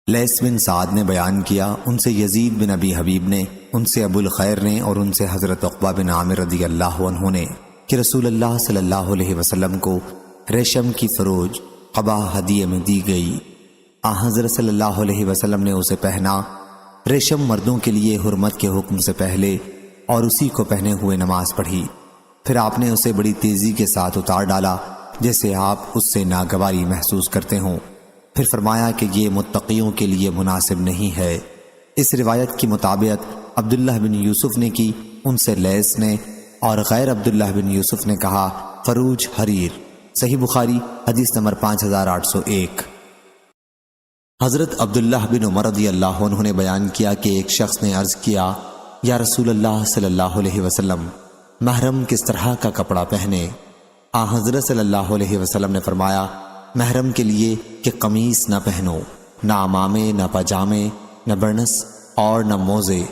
لیث بن سعد نے بیان کیا، ان سے یزید بن ابی حبیب نے، ان سے ابو الخیر نے، اور ان سے حضرت عقبہ بن عامر رضی اللہ عنہ نے کہ رسول اللہ صلی اللہ علیہ وسلم کو ریشم کی فروج قبا ہدیے میں دی گئی۔ حضرت صلی اللہ علیہ وسلم نے اسے پہنا۔ ریشم مردوں کے لیے حرمت کے حکم سے پہلے اور اسی کو پہنے ہوئے نماز پڑھی، پھر آپ نے اسے بڑی تیزی کے ساتھ اتار ڈالا جیسے آپ اس سے ناگواری محسوس کرتے ہوں، پھر فرمایا کہ یہ متقیوں کے لیے مناسب نہیں ہے۔ اس روایت کی مطابقت عبداللہ بن یوسف نے کی، ان سے لیث نے، اور غیر عبداللہ بن یوسف نے کہا فروج حریر۔ صحیح بخاری حدیث نمبر 5801۔ حضرت عبداللہ بن عمر رضی اللہ عنہ نے بیان کیا کہ ایک شخص نے عرض کیا، یا رسول اللہ صلی اللہ علیہ وسلم، محرم کس طرح کا کپڑا پہنے؟ حضرت صلی اللہ علیہ وسلم نے فرمایا، محرم کے لیے کہ قمیص نہ پہنو، نہ عمامے، نہ پاجامے، نہ برنس اور نہ موزے،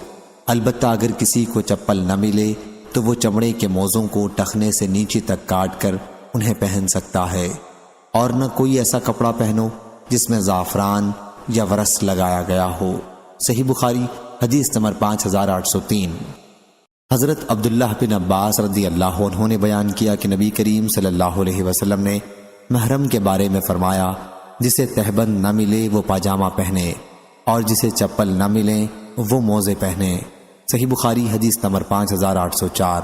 البتہ اگر کسی کو چپل نہ ملے تو وہ چمڑے کے موزوں کو ٹخنے سے نیچے تک کاٹ کر انہیں پہن سکتا ہے، اور نہ کوئی ایسا کپڑا پہنو جس میں زعفران یا ورس لگایا گیا ہو۔ صحیح بخاری حدیث نمبر 5803۔ حضرت عبداللہ بن عباس رضی اللہ عنہ نے بیان کیا کہ نبی کریم صلی اللہ علیہ وسلم نے محرم کے بارے میں فرمایا، جسے تہبند نہ ملے وہ پاجامہ پہنے، اور جسے چپل نہ ملے وہ موزے پہنے۔ صحیح بخاری حدیث نمبر 5804۔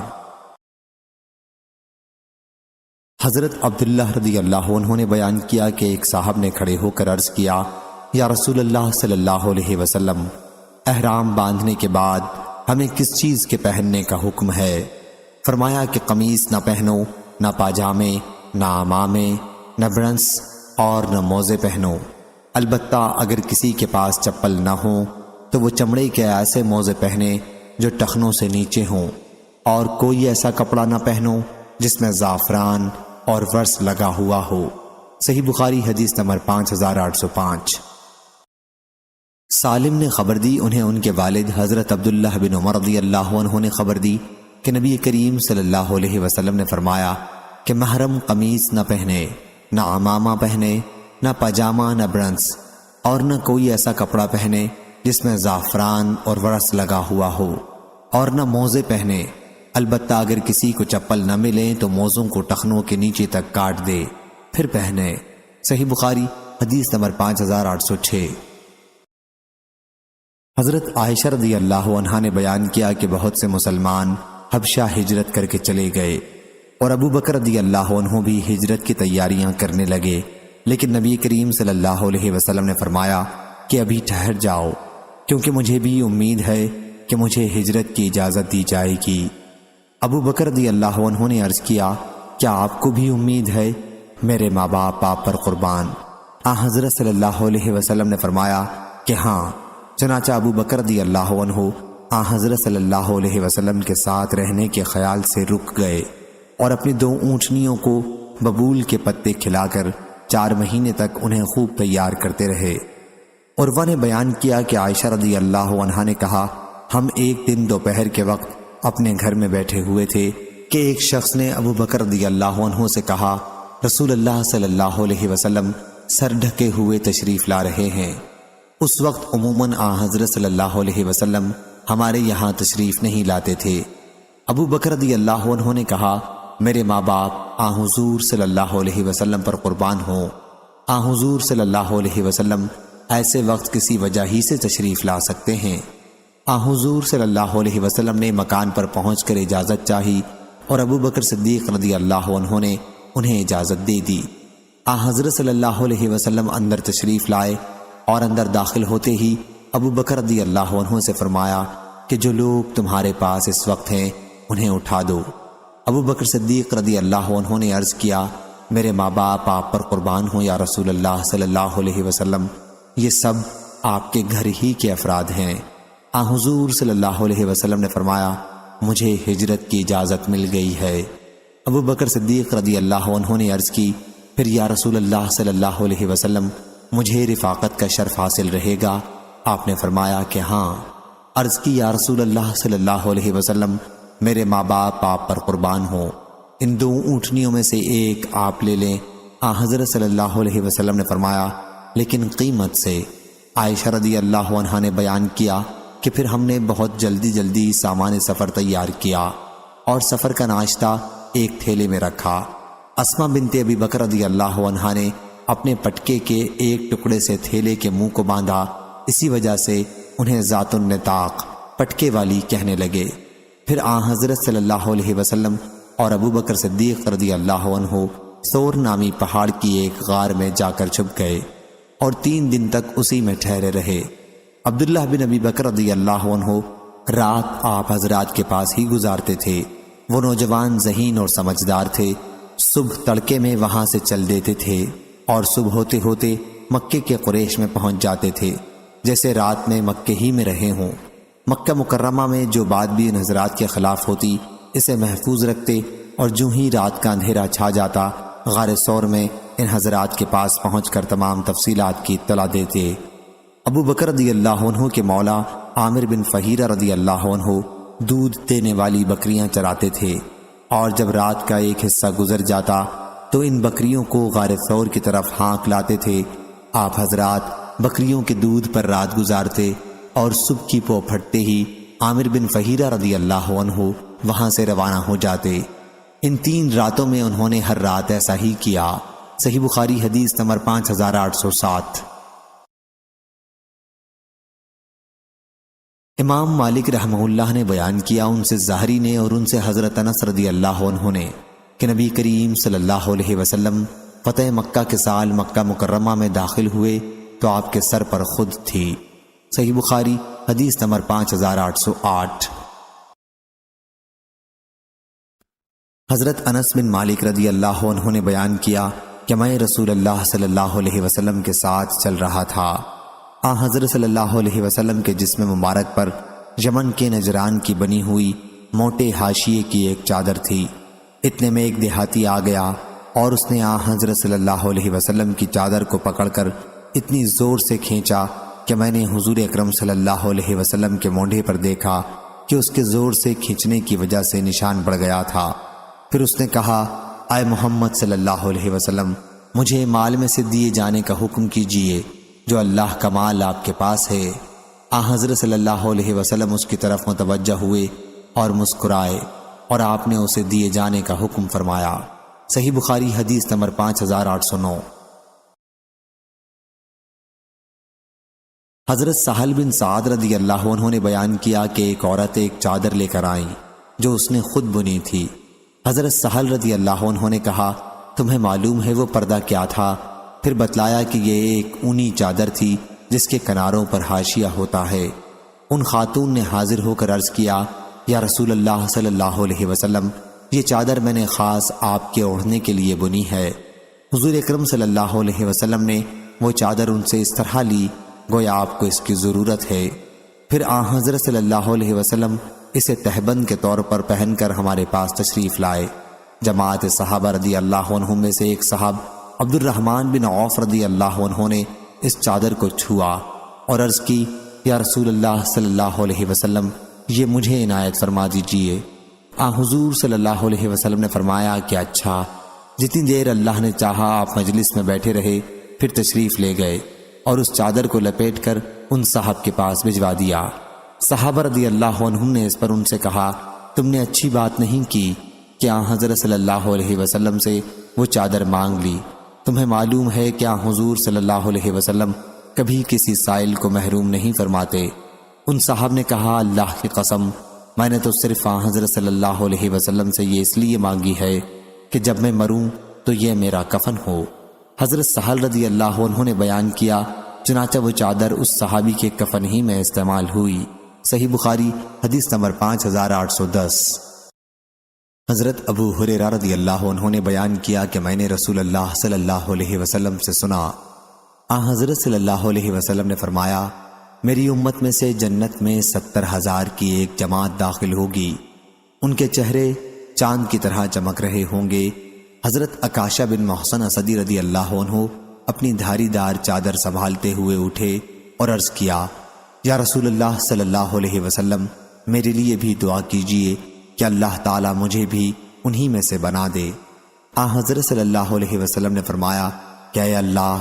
حضرت عبداللہ رضی اللہ عنہ نے بیان کیا کہ ایک صاحب نے کھڑے ہو کر عرض کیا، یا رسول اللہ صلی اللہ علیہ وسلم، احرام باندھنے کے بعد ہمیں کس چیز کے پہننے کا حکم ہے؟ فرمایا کہ قمیص نہ پہنو، نہ پاجامے، نہ عمامے، نہ برنس اور نہ موزے پہنو، البتہ اگر کسی کے پاس چپل نہ ہو تو وہ چمڑے کے ایسے موزے پہنے جو ٹخنوں سے نیچے ہوں، اور کوئی ایسا کپڑا نہ پہنو جس میں زعفران اور ورس لگا ہوا ہو۔ صحیح بخاری حدیث نمبر 5805۔ سالم نے خبر دی، انہیں ان کے والد حضرت عبداللہ بن عمر رضی اللہ عنہ نے خبر دی کہ نبی کریم صلی اللہ علیہ وسلم نے فرمایا کہ محرم قمیص نہ پہنے، نہ عمامہ پہنے، نہ پاجامہ، نہ برنس، اور نہ کوئی ایسا کپڑا پہنے جس میں زعفران اور ورس لگا ہوا ہو، اور نہ موزے پہنے، البتہ اگر کسی کو چپل نہ ملے تو موزوں کو ٹخنوں کے نیچے تک کاٹ دے پھر پہنے۔ صحیح بخاری حدیث نمبر 5806۔ حضرت عائشہ رضی اللہ عنہا نے بیان کیا کہ بہت سے مسلمان حبشہ ہجرت کر کے چلے گئے، اور ابو بکر رضی اللہ عنہ بھی ہجرت کی تیاریاں کرنے لگے، لیکن نبی کریم صلی اللہ علیہ وسلم نے فرمایا کہ ابھی ٹھہر جاؤ، کیونکہ مجھے بھی امید ہے کہ مجھے ہجرت کی اجازت دی جائے گی۔ ابو بکر رضی اللہ عنہ نے عرض کیا، کیا آپ کو بھی امید ہے؟ میرے ماں باپ آپ پر قربان۔ حضرت صلی اللہ علیہ وسلم نے فرمایا کہ ہاں۔ چنانچہ ابو بکر رضی اللہ عنہ حضرت صلی اللہ علیہ وسلم کے ساتھ رہنے کے خیال سے رک گئے، اور اپنی 2 اونٹنیوں کو ببول کے پتے کھلا کر 4 مہینے تک انہیں خوب تیار کرتے رہے۔ عروہ نے بیان کیا کہ عائشہ رضی اللہ عنہا نے کہا، ہم ایک دن دوپہر کے وقت اپنے گھر میں بیٹھے ہوئے تھے کہ ایک شخص نے ابو بکر رضی اللہ عنہ سے کہا، رسول اللہ صلی اللہ علیہ وسلم سر ڈھکے ہوئے تشریف لا رہے ہیں۔ اس وقت عموماً حضرت صلی اللہ علیہ وسلم ہمارے یہاں تشریف نہیں لاتے تھے۔ ابو بکر رضی اللہ عنہ نے کہا، میرے ماں باپ حضور صلی اللہ علیہ وسلم پر قربان ہوں۔ حضور صلی اللہ علیہ وسلم ایسے وقت کسی وجہ ہی سے تشریف لا سکتے ہیں۔ حضور صلی اللہ علیہ وسلم نے مکان پر پہنچ کر اجازت چاہی، اور ابو بکر صدیق رضی اللہ عنہ نے انہیں اجازت دے دی۔ حضرت صلی اللہ علیہ وسلم اندر تشریف لائے، اور اندر داخل ہوتے ہی ابو بکر رضی اللہ عنہ سے فرمایا کہ جو لوگ تمہارے پاس اس وقت ہیں انہیں اٹھا دو۔ ابو بکر صدیق رضی اللہ عنہ نے عرض کیا، میرے ماں باپ آپ پر قربان ہوں یا رسول اللہ صلی اللہ علیہ وسلم، یہ سب آپ کے گھر ہی کے افراد ہیں۔ حضور صلی اللہ علیہ وسلم نے فرمایا، مجھے ہجرت کی اجازت مل گئی ہے۔ ابو بکر صدیق رضی اللہ عنہ نے عرض کی، پھر یا رسول اللہ صلی اللہ علیہ وسلم، مجھے رفاقت کا شرف حاصل رہے گا؟ آپ نے فرمایا کہ ہاں۔ عرض کی، یا رسول اللہ صلی اللہ علیہ وسلم، میرے ماں باپ آپ پر قربان ہوں، ان 2 اونٹنیوں میں سے ایک آپ لے لیں۔ حضرت صلی اللہ علیہ وسلم نے فرمایا، لیکن قیمت سے۔ عائشہ رضی اللہ عنہا نے بیان کیا کہ پھر ہم نے بہت جلدی سامان سفر تیار کیا اور سفر کا ناشتہ ایک تھیلے میں رکھا۔ اسما بنت ابی بکر رضی اللہ عنہا نے اپنے پٹکے کے ایک ٹکڑے سے تھیلے کے منہ کو باندھا، اسی وجہ سے انہیں ذات النطاق پٹکے والی کہنے لگے۔ پھر آن حضرت صلی اللہ علیہ وسلم اور ابو بکر صدیق رضی اللہ عنہ ثور نامی پہاڑ کی ایک غار میں جا کر چھپ گئے اور 3 دن تک اسی میں ٹھہرے رہے۔ عبداللہ بن ابی بکر رضی اللہ عنہ رات آپ حضرات کے پاس ہی گزارتے تھے۔ وہ نوجوان ذہین اور سمجھدار تھے۔ صبح تڑکے میں وہاں سے چل دیتے تھے اور صبح ہوتے ہوتے مکے کے قریش میں پہنچ جاتے تھے، جیسے رات میں مکے ہی میں رہے ہوں۔ مکہ مکرمہ میں جو بات بھی ان حضرات کے خلاف ہوتی اسے محفوظ رکھتے، اور جو ہی رات کا اندھیرا چھا جاتا غار ثور میں ان حضرات کے پاس پہنچ کر تمام تفصیلات کی اطلاع دیتے۔ ابو بکر رضی اللہ عنہ کے مولا عامر بن فہیرہ رضی اللہ عنہ دودھ دینے والی بکریاں چراتے تھے، اور جب رات کا ایک حصہ گزر جاتا تو ان بکریوں کو غار ثور کی طرف ہانک لاتے تھے۔ آپ حضرات بکریوں کے دودھ پر رات گزارتے اور صبح کی پو پھٹتے ہی عامر بن فہیرہ رضی اللہ عنہ وہاں سے روانہ ہو جاتے۔ ان 3 راتوں میں انہوں نے ہر رات ایسا ہی کیا۔ صحیح بخاری حدیث نمبر 5807۔ امام مالک رحمہ اللہ نے بیان کیا، ان سے زہری نے اور ان سے حضرت انس رضی اللہ عنہ نے، کہ نبی کریم صلی اللہ علیہ وسلم فتح مکہ کے سال مکہ مکرمہ میں داخل ہوئے تو آپ کے سر پر خود تھی۔ صحیح بخاری حدیث نمبر 5808۔ حضرت انس بن مالک رضی اللہ عنہ نے بیان کیا کہ میں رسول اللہ صلی اللہ علیہ وسلم کے ساتھ چل رہا تھا۔ حضرت صلی اللہ علیہ وسلم کے جسم مبارک پر یمن کے نجران کی بنی ہوئی موٹے حاشیے کی ایک چادر تھی۔ اتنے میں ایک دیہاتی آ گیا اور اس نے حضرت صلی اللہ علیہ وسلم کی چادر کو پکڑ کر اتنی زور سے کھینچا کہ میں نے حضور اکرم صلی اللہ علیہ وسلم کے مونڈھے پر دیکھا کہ اس کے زور سے کھینچنے کی وجہ سے نشان پڑ گیا تھا۔ پھر اس نے کہا، اے محمد صلی اللہ علیہ وسلم، مجھے مال میں سے دیے جانے کا حکم کیجیے جو اللہ کا مال آپ کے پاس ہے۔ حضرت صلی اللہ علیہ وسلم اس کی طرف متوجہ ہوئے اور مسکرائے اور آپ نے اسے دیے جانے کا حکم فرمایا۔ صحیح بخاری حدیث نمبر 5809۔ حضرت سہل بن سعد رضی اللہ عنہ نے بیان کیا کہ ایک عورت ایک چادر لے کر آئی جو اس نے خود بنی تھی۔ حضرت سہل رضی اللہ عنہ نے کہا، تمہیں معلوم ہے وہ پردہ کیا تھا؟ پھر بتلایا کہ یہ ایک اونی چادر تھی جس کے کناروں پر حاشیہ ہوتا ہے۔ ان خاتون نے حاضر ہو کر عرض کیا، یا رسول اللہ صلی اللہ علیہ وسلم، یہ چادر میں نے خاص آپ کے اوڑھنے کے لیے بنی ہے۔ حضور اکرم صلی اللہ علیہ وسلم نے وہ چادر ان سے اس طرح لی گویا آپ کو اس کی ضرورت ہے۔ پھر حضرت صلی اللہ علیہ وسلم اسے تہبند کے طور پر پہن کر ہمارے پاس تشریف لائے۔ جماعت صحابہ رضی اللہ عنہ میں سے ایک صاحب عبد الرحمن بن عوف رضی اللہ عنہ نے اس چادر کو چھوا اور عرض کی، یا رسول اللہ صلی اللہ علیہ وسلم، یہ مجھے عنایت فرما دیجیے۔ حضور صلی اللہ علیہ وسلم نے فرمایا کہ اچھا۔ جتنی دیر اللہ نے چاہا آپ مجلس میں بیٹھے رہے، پھر تشریف لے گئے اور اس چادر کو لپیٹ کر ان صاحب کے پاس بھجوا دیا۔ صحابہ رضی اللہ عنہم نے اس پر ان سے کہا، تم نے اچھی بات نہیں کی کہ حضرت صلی اللہ علیہ وسلم سے وہ چادر مانگ لی۔ تمہیں معلوم ہے کہ حضور صلی اللہ علیہ وسلم کبھی کسی سائل کو محروم نہیں فرماتے۔ ان صاحب نے کہا، اللہ کی قسم، میں نے تو صرف حضرت صلی اللہ علیہ وسلم سے یہ اس لیے مانگی ہے کہ جب میں مروں تو یہ میرا کفن ہو۔ حضرت سہل رضی اللہ عنہ نے بیان کیا، چنانچہ وہ چادر اس صحابی کے کفن ہی میں استعمال ہوئی۔ صحیح بخاری حدیث نمبر 5810۔ حضرت ابو ہریرہ رضی اللہ عنہ نے بیان کیا کہ میں نے رسول اللہ صلی اللہ علیہ وسلم سے سنا، حضرت صلی اللہ علیہ وسلم نے فرمایا، میری امت میں سے جنت میں 70,000 کی ایک جماعت داخل ہوگی، ان کے چہرے چاند کی طرح چمک رہے ہوں گے۔ حضرت عکاشہ بن محسن اسدی رضی اللہ عنہ اپنی دھاری دار چادر سنبھالتے ہوئے اٹھے اور عرض کیا، یا رسول اللہ صلی اللہ علیہ وسلم، میرے لیے بھی دعا کیجیے کہ اللہ تعالیٰ مجھے بھی انہی میں سے بنا دے۔ حضرت صلی اللہ علیہ وسلم نے فرمایا کہ اے اللہ،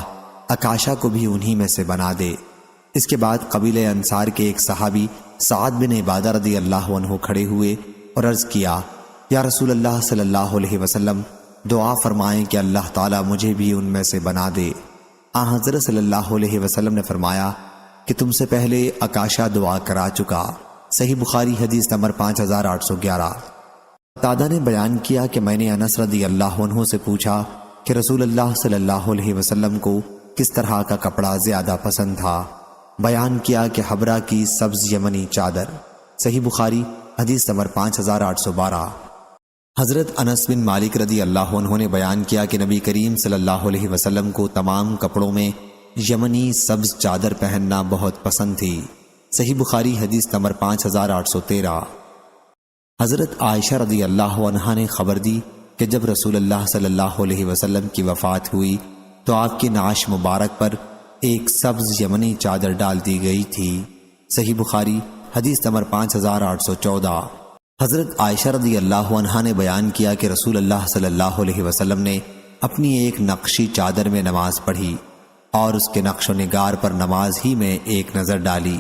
عکاشہ کو بھی انہی میں سے بنا دے۔ اس کے بعد قبیلہ انصار کے ایک صحابی سعد بن عبادہ رضی اللہ عنہ کھڑے ہوئے اور عرض کیا، یا رسول اللہ صلی اللہ علیہ وسلم، دعا فرمائیں کہ اللہ تعالیٰ مجھے بھی ان میں سے بنا دے۔ حضرت صلی اللہ علیہ وسلم نے فرمایا کہ تم سے پہلے عکاشہ دعا کرا چکا۔ صحیح بخاری حدیث نمبر 5811۔ قتادہ نے بیان کیا کہ میں نے انس رضی اللہ عنہ سے پوچھا کہ رسول اللہ صلی اللہ علیہ وسلم کو کس طرح کا کپڑا زیادہ پسند تھا۔ بیان کیا کہ حبرہ کی سبز یمنی چادر۔ صحیح بخاری حدیث نمبر 5812۔ حضرت انس بن مالک رضی اللہ عنہ نے بیان کیا کہ نبی کریم صلی اللہ علیہ وسلم کو تمام کپڑوں میں یمنی سبز چادر پہننا بہت پسند تھی۔ صحیح بخاری حدیث نمبر 5813۔ حضرت عائشہ رضی اللہ عنہا نے خبر دی کہ جب رسول اللہ صلی اللہ علیہ وسلم کی وفات ہوئی تو آپ کی نعش مبارک پر ایک سبز یمنی چادر ڈال دی گئی تھی۔ صحیح بخاری حدیث نمبر 5814۔ حضرت عائشہ رضی اللہ عنہا نے بیان کیا کہ رسول اللہ صلی اللہ علیہ وسلم نے اپنی ایک نقشی چادر میں نماز پڑھی اور اس کے نقش و نگار پر نماز ہی میں ایک نظر ڈالی،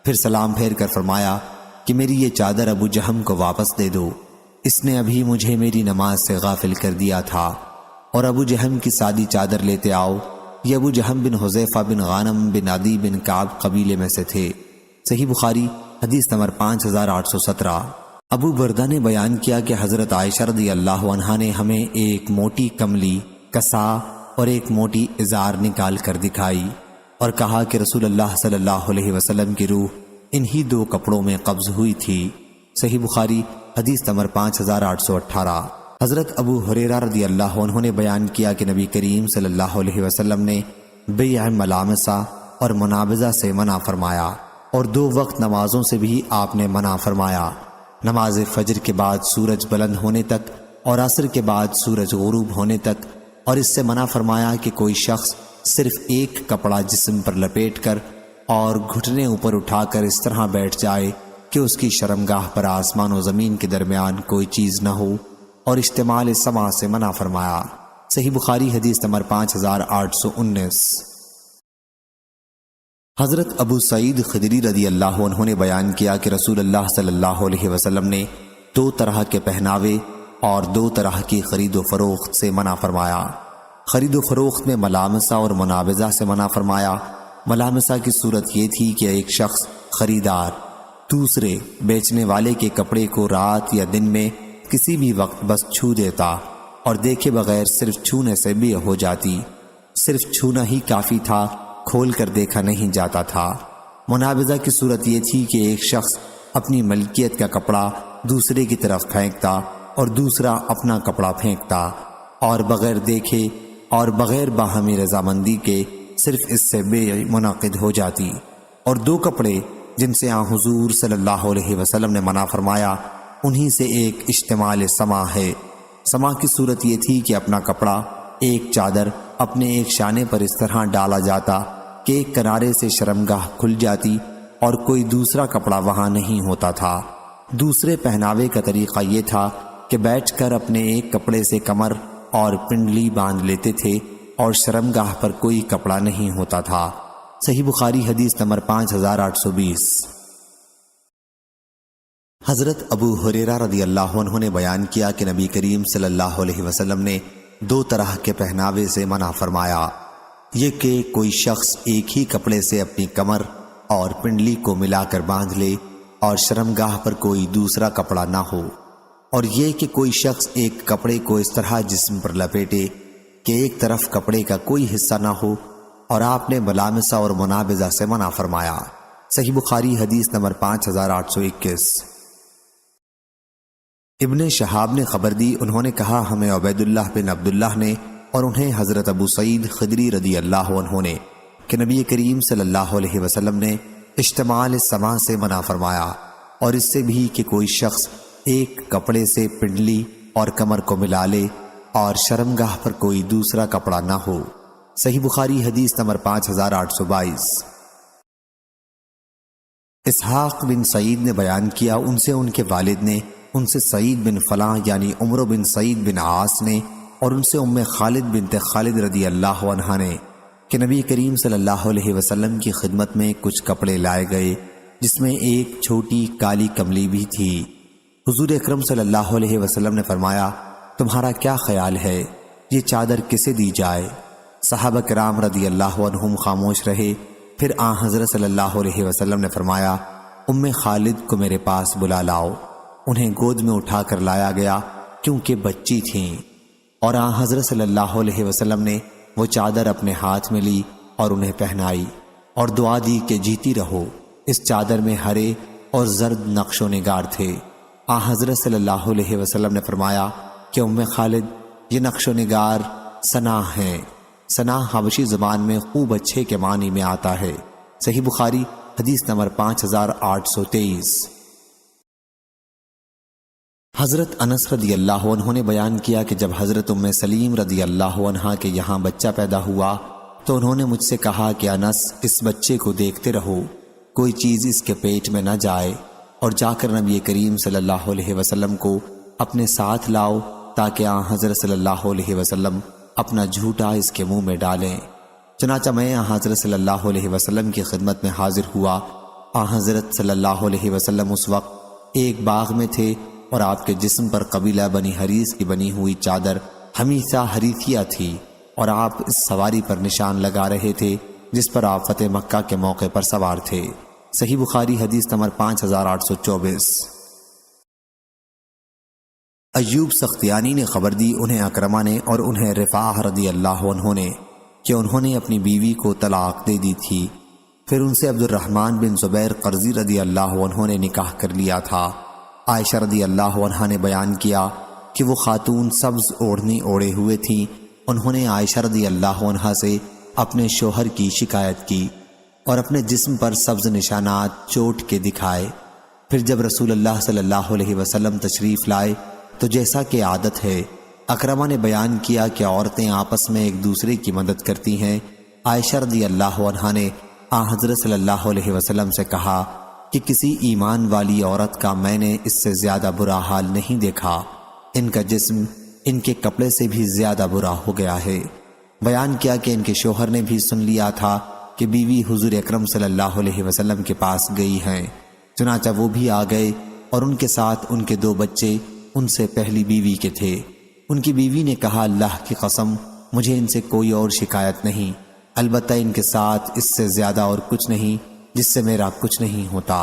پھر سلام پھیر کر فرمایا کہ میری یہ چادر ابو جہم کو واپس دے دو، اس نے ابھی مجھے میری نماز سے غافل کر دیا تھا، اور ابو جہم کی سادی چادر لیتے آؤ۔ یہ ابو جہم بن حذیفہ بن غانم بن عدی بن کعب قبیلے میں سے تھے۔ صحیح بخاری حدیث نمبر 5817۔ ابو بردہ نے بیان کیا کہ حضرت عائشہ رضی اللہ عنہا نے ہمیں ایک موٹی کملی، کسا اور ایک موٹی ازار نکال کر دکھائی اور کہا کہ رسول اللہ صلی اللہ علیہ وسلم کی روح انہی دو کپڑوں میں قبض ہوئی تھی۔ صحیح بخاری حدیث نمبر 5818۔ حضرت ابو ہریرہ رضی اللہ عنہ نے بیان کیا کہ نبی کریم صلی اللہ علیہ وسلم نے بیع ملامسہ اور منابضہ سے منع فرمایا، اور 2 وقت نمازوں سے بھی آپ نے منع فرمایا، نماز فجر کے بعد سورج بلند ہونے تک اور عصر کے بعد سورج غروب ہونے تک، اور اس سے منع فرمایا کہ کوئی شخص صرف ایک کپڑا جسم پر لپیٹ کر اور گھٹنے اوپر اٹھا کر اس طرح بیٹھ جائے کہ اس کی شرمگاہ پر آسمان و زمین کے درمیان کوئی چیز نہ ہو، اور اشتمال سما سے منع فرمایا۔ صحیح بخاری حدیث نمبر 5819۔ حضرت ابو سعید خدری رضی اللہ عنہ نے بیان کیا کہ رسول اللہ صلی اللہ علیہ وسلم نے 2 طرح کے پہناوے اور 2 طرح کی خرید و فروخت سے منع فرمایا۔ خرید و فروخت میں ملامسہ اور منابضہ سے منع فرمایا۔ ملامسہ کی صورت یہ تھی کہ ایک شخص خریدار دوسرے بیچنے والے کے کپڑے کو رات یا دن میں کسی بھی وقت بس چھو دیتا اور دیکھے بغیر صرف چھونے سے بیع ہو جاتی، صرف چھونا ہی کافی تھا، کھول کر دیکھا نہیں جاتا تھا۔ منابضہ کی صورت یہ تھی کہ ایک شخص اپنی ملکیت کا کپڑا دوسرے کی طرف پھینکتا اور دوسرا اپنا کپڑا پھینکتا، اور بغیر دیکھے اور بغیر باہمی رضامندی کے صرف اس سے بیع منعقد ہو جاتی۔ اور 2 کپڑے جن سے حضور صلی اللہ علیہ وسلم نے منع فرمایا، انہی سے ایک اشتمال سما ہے۔ سما کی صورت یہ تھی کہ اپنا کپڑا، ایک چادر اپنے ایک شانے پر اس طرح ڈالا جاتا کہ ایک کنارے سے شرمگاہ کھل جاتی اور کوئی دوسرا کپڑا وہاں نہیں ہوتا تھا۔ دوسرے پہناوے کا طریقہ یہ تھا کہ بیٹھ کر اپنے ایک کپڑے سے کمر اور پنڈلی باندھ لیتے تھے اور شرمگاہ پر کوئی کپڑا نہیں ہوتا تھا۔ صحیح بخاری حدیث نمبر 5820۔ حضرت ابو ہریرہ رضی اللہ عنہ نے بیان کیا کہ نبی کریم صلی اللہ علیہ وسلم نے 2 طرح کے پہناوے سے منع فرمایا، یہ کہ کوئی شخص ایک ہی کپڑے سے اپنی کمر اور پنڈلی کو ملا کر باندھ لے اور شرمگاہ پر کوئی دوسرا کپڑا نہ ہو، اور یہ کہ کوئی شخص ایک کپڑے کو اس طرح جسم پر لپیٹے کہ ایک طرف کپڑے کا کوئی حصہ نہ ہو، اور آپ نے ملامسہ اور منابضہ سے منع فرمایا۔ صحیح بخاری حدیث نمبر 5821۔ ابن شہاب نے خبر دی، انہوں نے کہا ہمیں عبید اللہ بن عبداللہ نے اور انہیں حضرت ابو سعید خدری رضی اللہ عنہ نے کہ نبی کریم صلی اللہ علیہ وسلم نے اشتمال سما سے منع فرمایا، اور اس سے بھی کہ کوئی شخص ایک کپڑے سے پنڈلی اور کمر کو ملا لے اور شرمگاہ پر کوئی دوسرا کپڑا نہ ہو۔ صحیح بخاری حدیث نمبر 5822۔ اسحاق بن سعید نے بیان کیا، ان سے ان کے والد نے، ان سے سعید بن فلاں یعنی عمر بن سعید بن عاص نے، اور ان سے ام خالد بنت خالد رضی اللہ عنہا نے کہ نبی کریم صلی اللہ علیہ وسلم کی خدمت میں کچھ کپڑے لائے گئے جس میں ایک چھوٹی کالی کملی بھی تھی۔ حضور اکرم صلی اللہ علیہ وسلم نے فرمایا، تمہارا کیا خیال ہے، یہ چادر کسے دی جائے؟ صحابہ کرام رضی اللہ عنہم خاموش رہے۔ پھر آن حضرت صلی اللہ علیہ وسلم نے فرمایا، ام خالد کو میرے پاس بلا لاؤ۔ انہیں گود میں اٹھا کر لایا گیا کیونکہ بچی تھیں، اور آن حضرت صلی اللہ علیہ وسلم نے وہ چادر اپنے ہاتھ میں لی اور انہیں پہنائی اور دعا دی کہ جیتی رہو۔ اس چادر میں ہرے اور زرد نقش و نگار تھے۔ آن حضرت صلی اللہ علیہ وسلم نے فرمایا کہ ام خالد، یہ نقش و نگار سناح ہیں۔ سناح حبشی زبان میں خوب اچھے کے معنی میں آتا ہے۔ صحیح بخاری حدیث نمبر 5823۔ حضرت انس رضی اللہ عنہ نے بیان کیا کہ جب حضرت ام سلیم رضی اللہ عنہا کے یہاں بچہ پیدا ہوا تو انہوں نے مجھ سے کہا کہ انس، اس بچے کو دیکھتے رہو، کوئی چیز اس کے پیٹ میں نہ جائے، اور جا کر نبی کریم صلی اللہ علیہ وسلم کو اپنے ساتھ لاؤ تاکہ آن حضرت صلی اللہ علیہ وسلم اپنا جھوٹا اس کے منہ میں ڈالیں۔ چنانچہ میں آن حضرت صلی اللہ علیہ وسلم کی خدمت میں حاضر ہوا۔ آن حضرت صلی اللہ علیہ وسلم اس وقت ایک باغ میں تھے اور آپ کے جسم پر قبیلہ بنی حریث کی بنی ہوئی چادر حمیثہ حریثیہ تھی، اور آپ اس سواری پر نشان لگا رہے تھے جس پر آپ فتح مکہ کے موقع پر سوار تھے۔ صحیح بخاری حدیث نمبر 5824۔ ایوب سختیانی نے خبر دی، انہیں اکرمہ نے اور انہیں رفاع رضی اللہ عنہ نے، کہ انہوں نے اپنی بیوی کو طلاق دے دی تھی۔ پھر ان سے عبد الرحمن بن زبیر قرظی رضی اللہ عنہ نے نکاح کر لیا تھا۔ عائشہ رضی اللہ عنہا نے بیان کیا کہ وہ خاتون سبز اوڑھنی اوڑے ہوئے تھیں۔ انہوں نے عائشہ رضی اللہ عنہا سے اپنے شوہر کی شکایت کی اور اپنے جسم پر سبز نشانات چوٹ کے دکھائے۔ پھر جب رسول اللہ صلی اللہ علیہ وسلم تشریف لائے تو جیسا کہ عادت ہے، اکرمہ نے بیان کیا کہ عورتیں آپس میں ایک دوسرے کی مدد کرتی ہیں۔ عائشہ رضی اللہ عنہا نے آن حضرت صلی اللہ علیہ وسلم سے کہا کہ کسی ایمان والی عورت کا میں نے اس سے زیادہ برا حال نہیں دیکھا، ان کا جسم ان کے کپڑے سے بھی زیادہ برا ہو گیا ہے۔ بیان کیا کہ ان کے شوہر نے بھی سن لیا تھا کہ بیوی حضور اکرم صلی اللہ علیہ وسلم کے پاس گئی ہیں، چنانچہ وہ بھی آ گئے اور ان کے ساتھ ان کے 2 بچے ان سے پہلی بیوی کے تھے۔ ان کی بیوی نے کہا، اللہ کی قسم مجھے ان سے کوئی اور شکایت نہیں، البتہ ان کے ساتھ اس سے زیادہ اور کچھ نہیں جس سے میرا کچھ نہیں ہوتا۔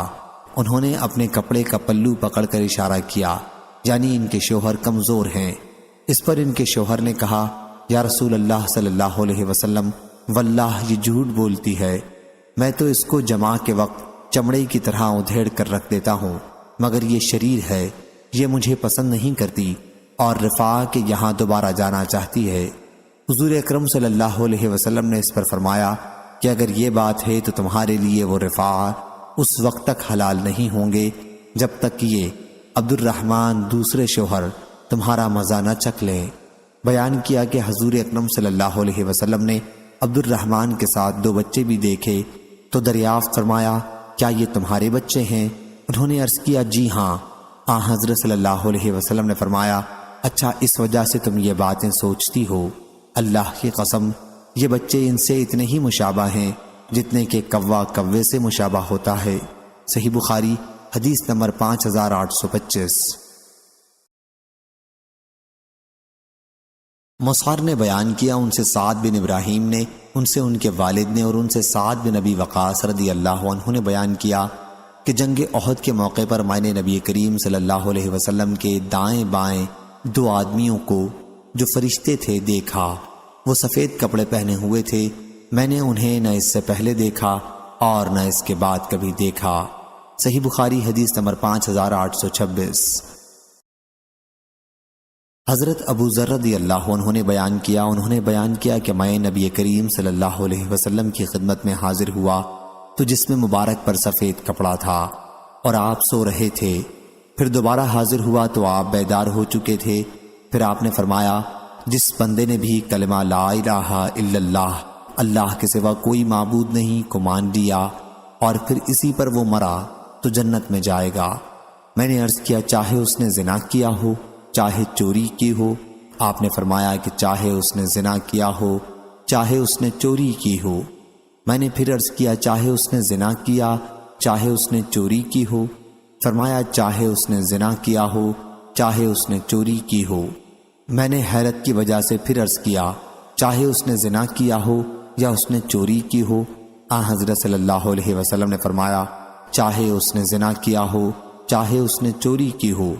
انہوں نے اپنے کپڑے کا پلو پکڑ کر اشارہ کیا، یعنی ان کے شوہر کمزور ہیں۔ اس پر ان کے شوہر نے کہا، یا رسول اللہ صلی اللہ علیہ وسلم، واللہ یہ جھوٹ بولتی ہے، میں تو اس کو جمع کے وقت چمڑے کی طرح ادھیڑ کر رکھ دیتا ہوں، مگر یہ شریر ہے، یہ مجھے پسند نہیں کرتی اور رفاع کے یہاں دوبارہ جانا چاہتی ہے۔ حضور اکرم صلی اللہ علیہ وسلم نے اس پر فرمایا کہ اگر یہ بات ہے تو تمہارے لیے وہ رفاع اس وقت تک حلال نہیں ہوں گے جب تک کہ یہ عبد الرحمن دوسرے شوہر تمہارا مزہ نہ چکھ لیں۔ بیان کیا کہ حضور اکرم صلی اللہ علیہ وسلم نے عبد الرحمن کے ساتھ 2 بچے بھی دیکھے تو دریافت فرمایا، کیا یہ تمہارے بچے ہیں؟ انہوں نے عرض کیا، جی ہاں۔ آن حضرت صلی اللہ علیہ وسلم نے فرمایا، اچھا اس وجہ سے تم یہ باتیں سوچتی ہو، اللہ کی قسم یہ بچے ان سے اتنے ہی مشابہ ہیں جتنے کہ کوا کوے سے مشابہ ہوتا ہے۔ صحیح بخاری حدیث نمبر 5825۔ مسعر نے بیان کیا، ان سے سعد بن ابراہیم نے، ان سے ان کے والد نے اور ان سے سعد بن ابی وقاص رضی اللہ عنہ نے بیان کیا کہ جنگ احد کے موقع پر میں نے نبی کریم صلی اللہ علیہ وسلم کے دائیں بائیں 2 آدمیوں کو جو فرشتے تھے دیکھا۔ وہ سفید کپڑے پہنے ہوئے تھے، میں نے انہیں نہ اس سے پہلے دیکھا اور نہ اس کے بعد کبھی دیکھا۔ صحیح بخاری حدیث نمبر 5826۔ حضرت ابو ذر رضی اللہ عنہ نے بیان کیا، انہوں نے بیان کیا کہ میں نبی کریم صلی اللہ علیہ وسلم کی خدمت میں حاضر ہوا تو جسم مبارک پر سفید کپڑا تھا اور آپ سو رہے تھے۔ پھر دوبارہ حاضر ہوا تو آپ بیدار ہو چکے تھے۔ پھر آپ نے فرمایا، جس بندے نے بھی کلمہ لا الہ الا اللہ، اللہ کے سوا کوئی معبود نہیں کو مان لیا اور پھر اسی پر وہ مرا تو جنت میں جائے گا۔ میں نے عرض کیا، چاہے اس نے زنا کیا ہو چاہے چوری کی ہو؟ آپ نے فرمایا کہ چاہے اس نے زنا کیا ہو چاہے اس نے چوری کی ہو۔ میں نے پھر عرض کیا چاہے اس نے زنا کیا، چاہے اس نے چوری کی ہو؟ فرمایا چاہے اس نے زنا کیا ہو، چاہے اس نے چوری کی ہو۔ میں نے حیرت کی وجہ سے پھر عرض کیا چاہے اس نے زنا کیا ہو یا اس نے چوری کی ہو؟ حضرت صلی اللہ علیہ وسلم نے فرمایا چاہے اس نے زنا کیا ہو، چاہے اس نے چوری کی ہو،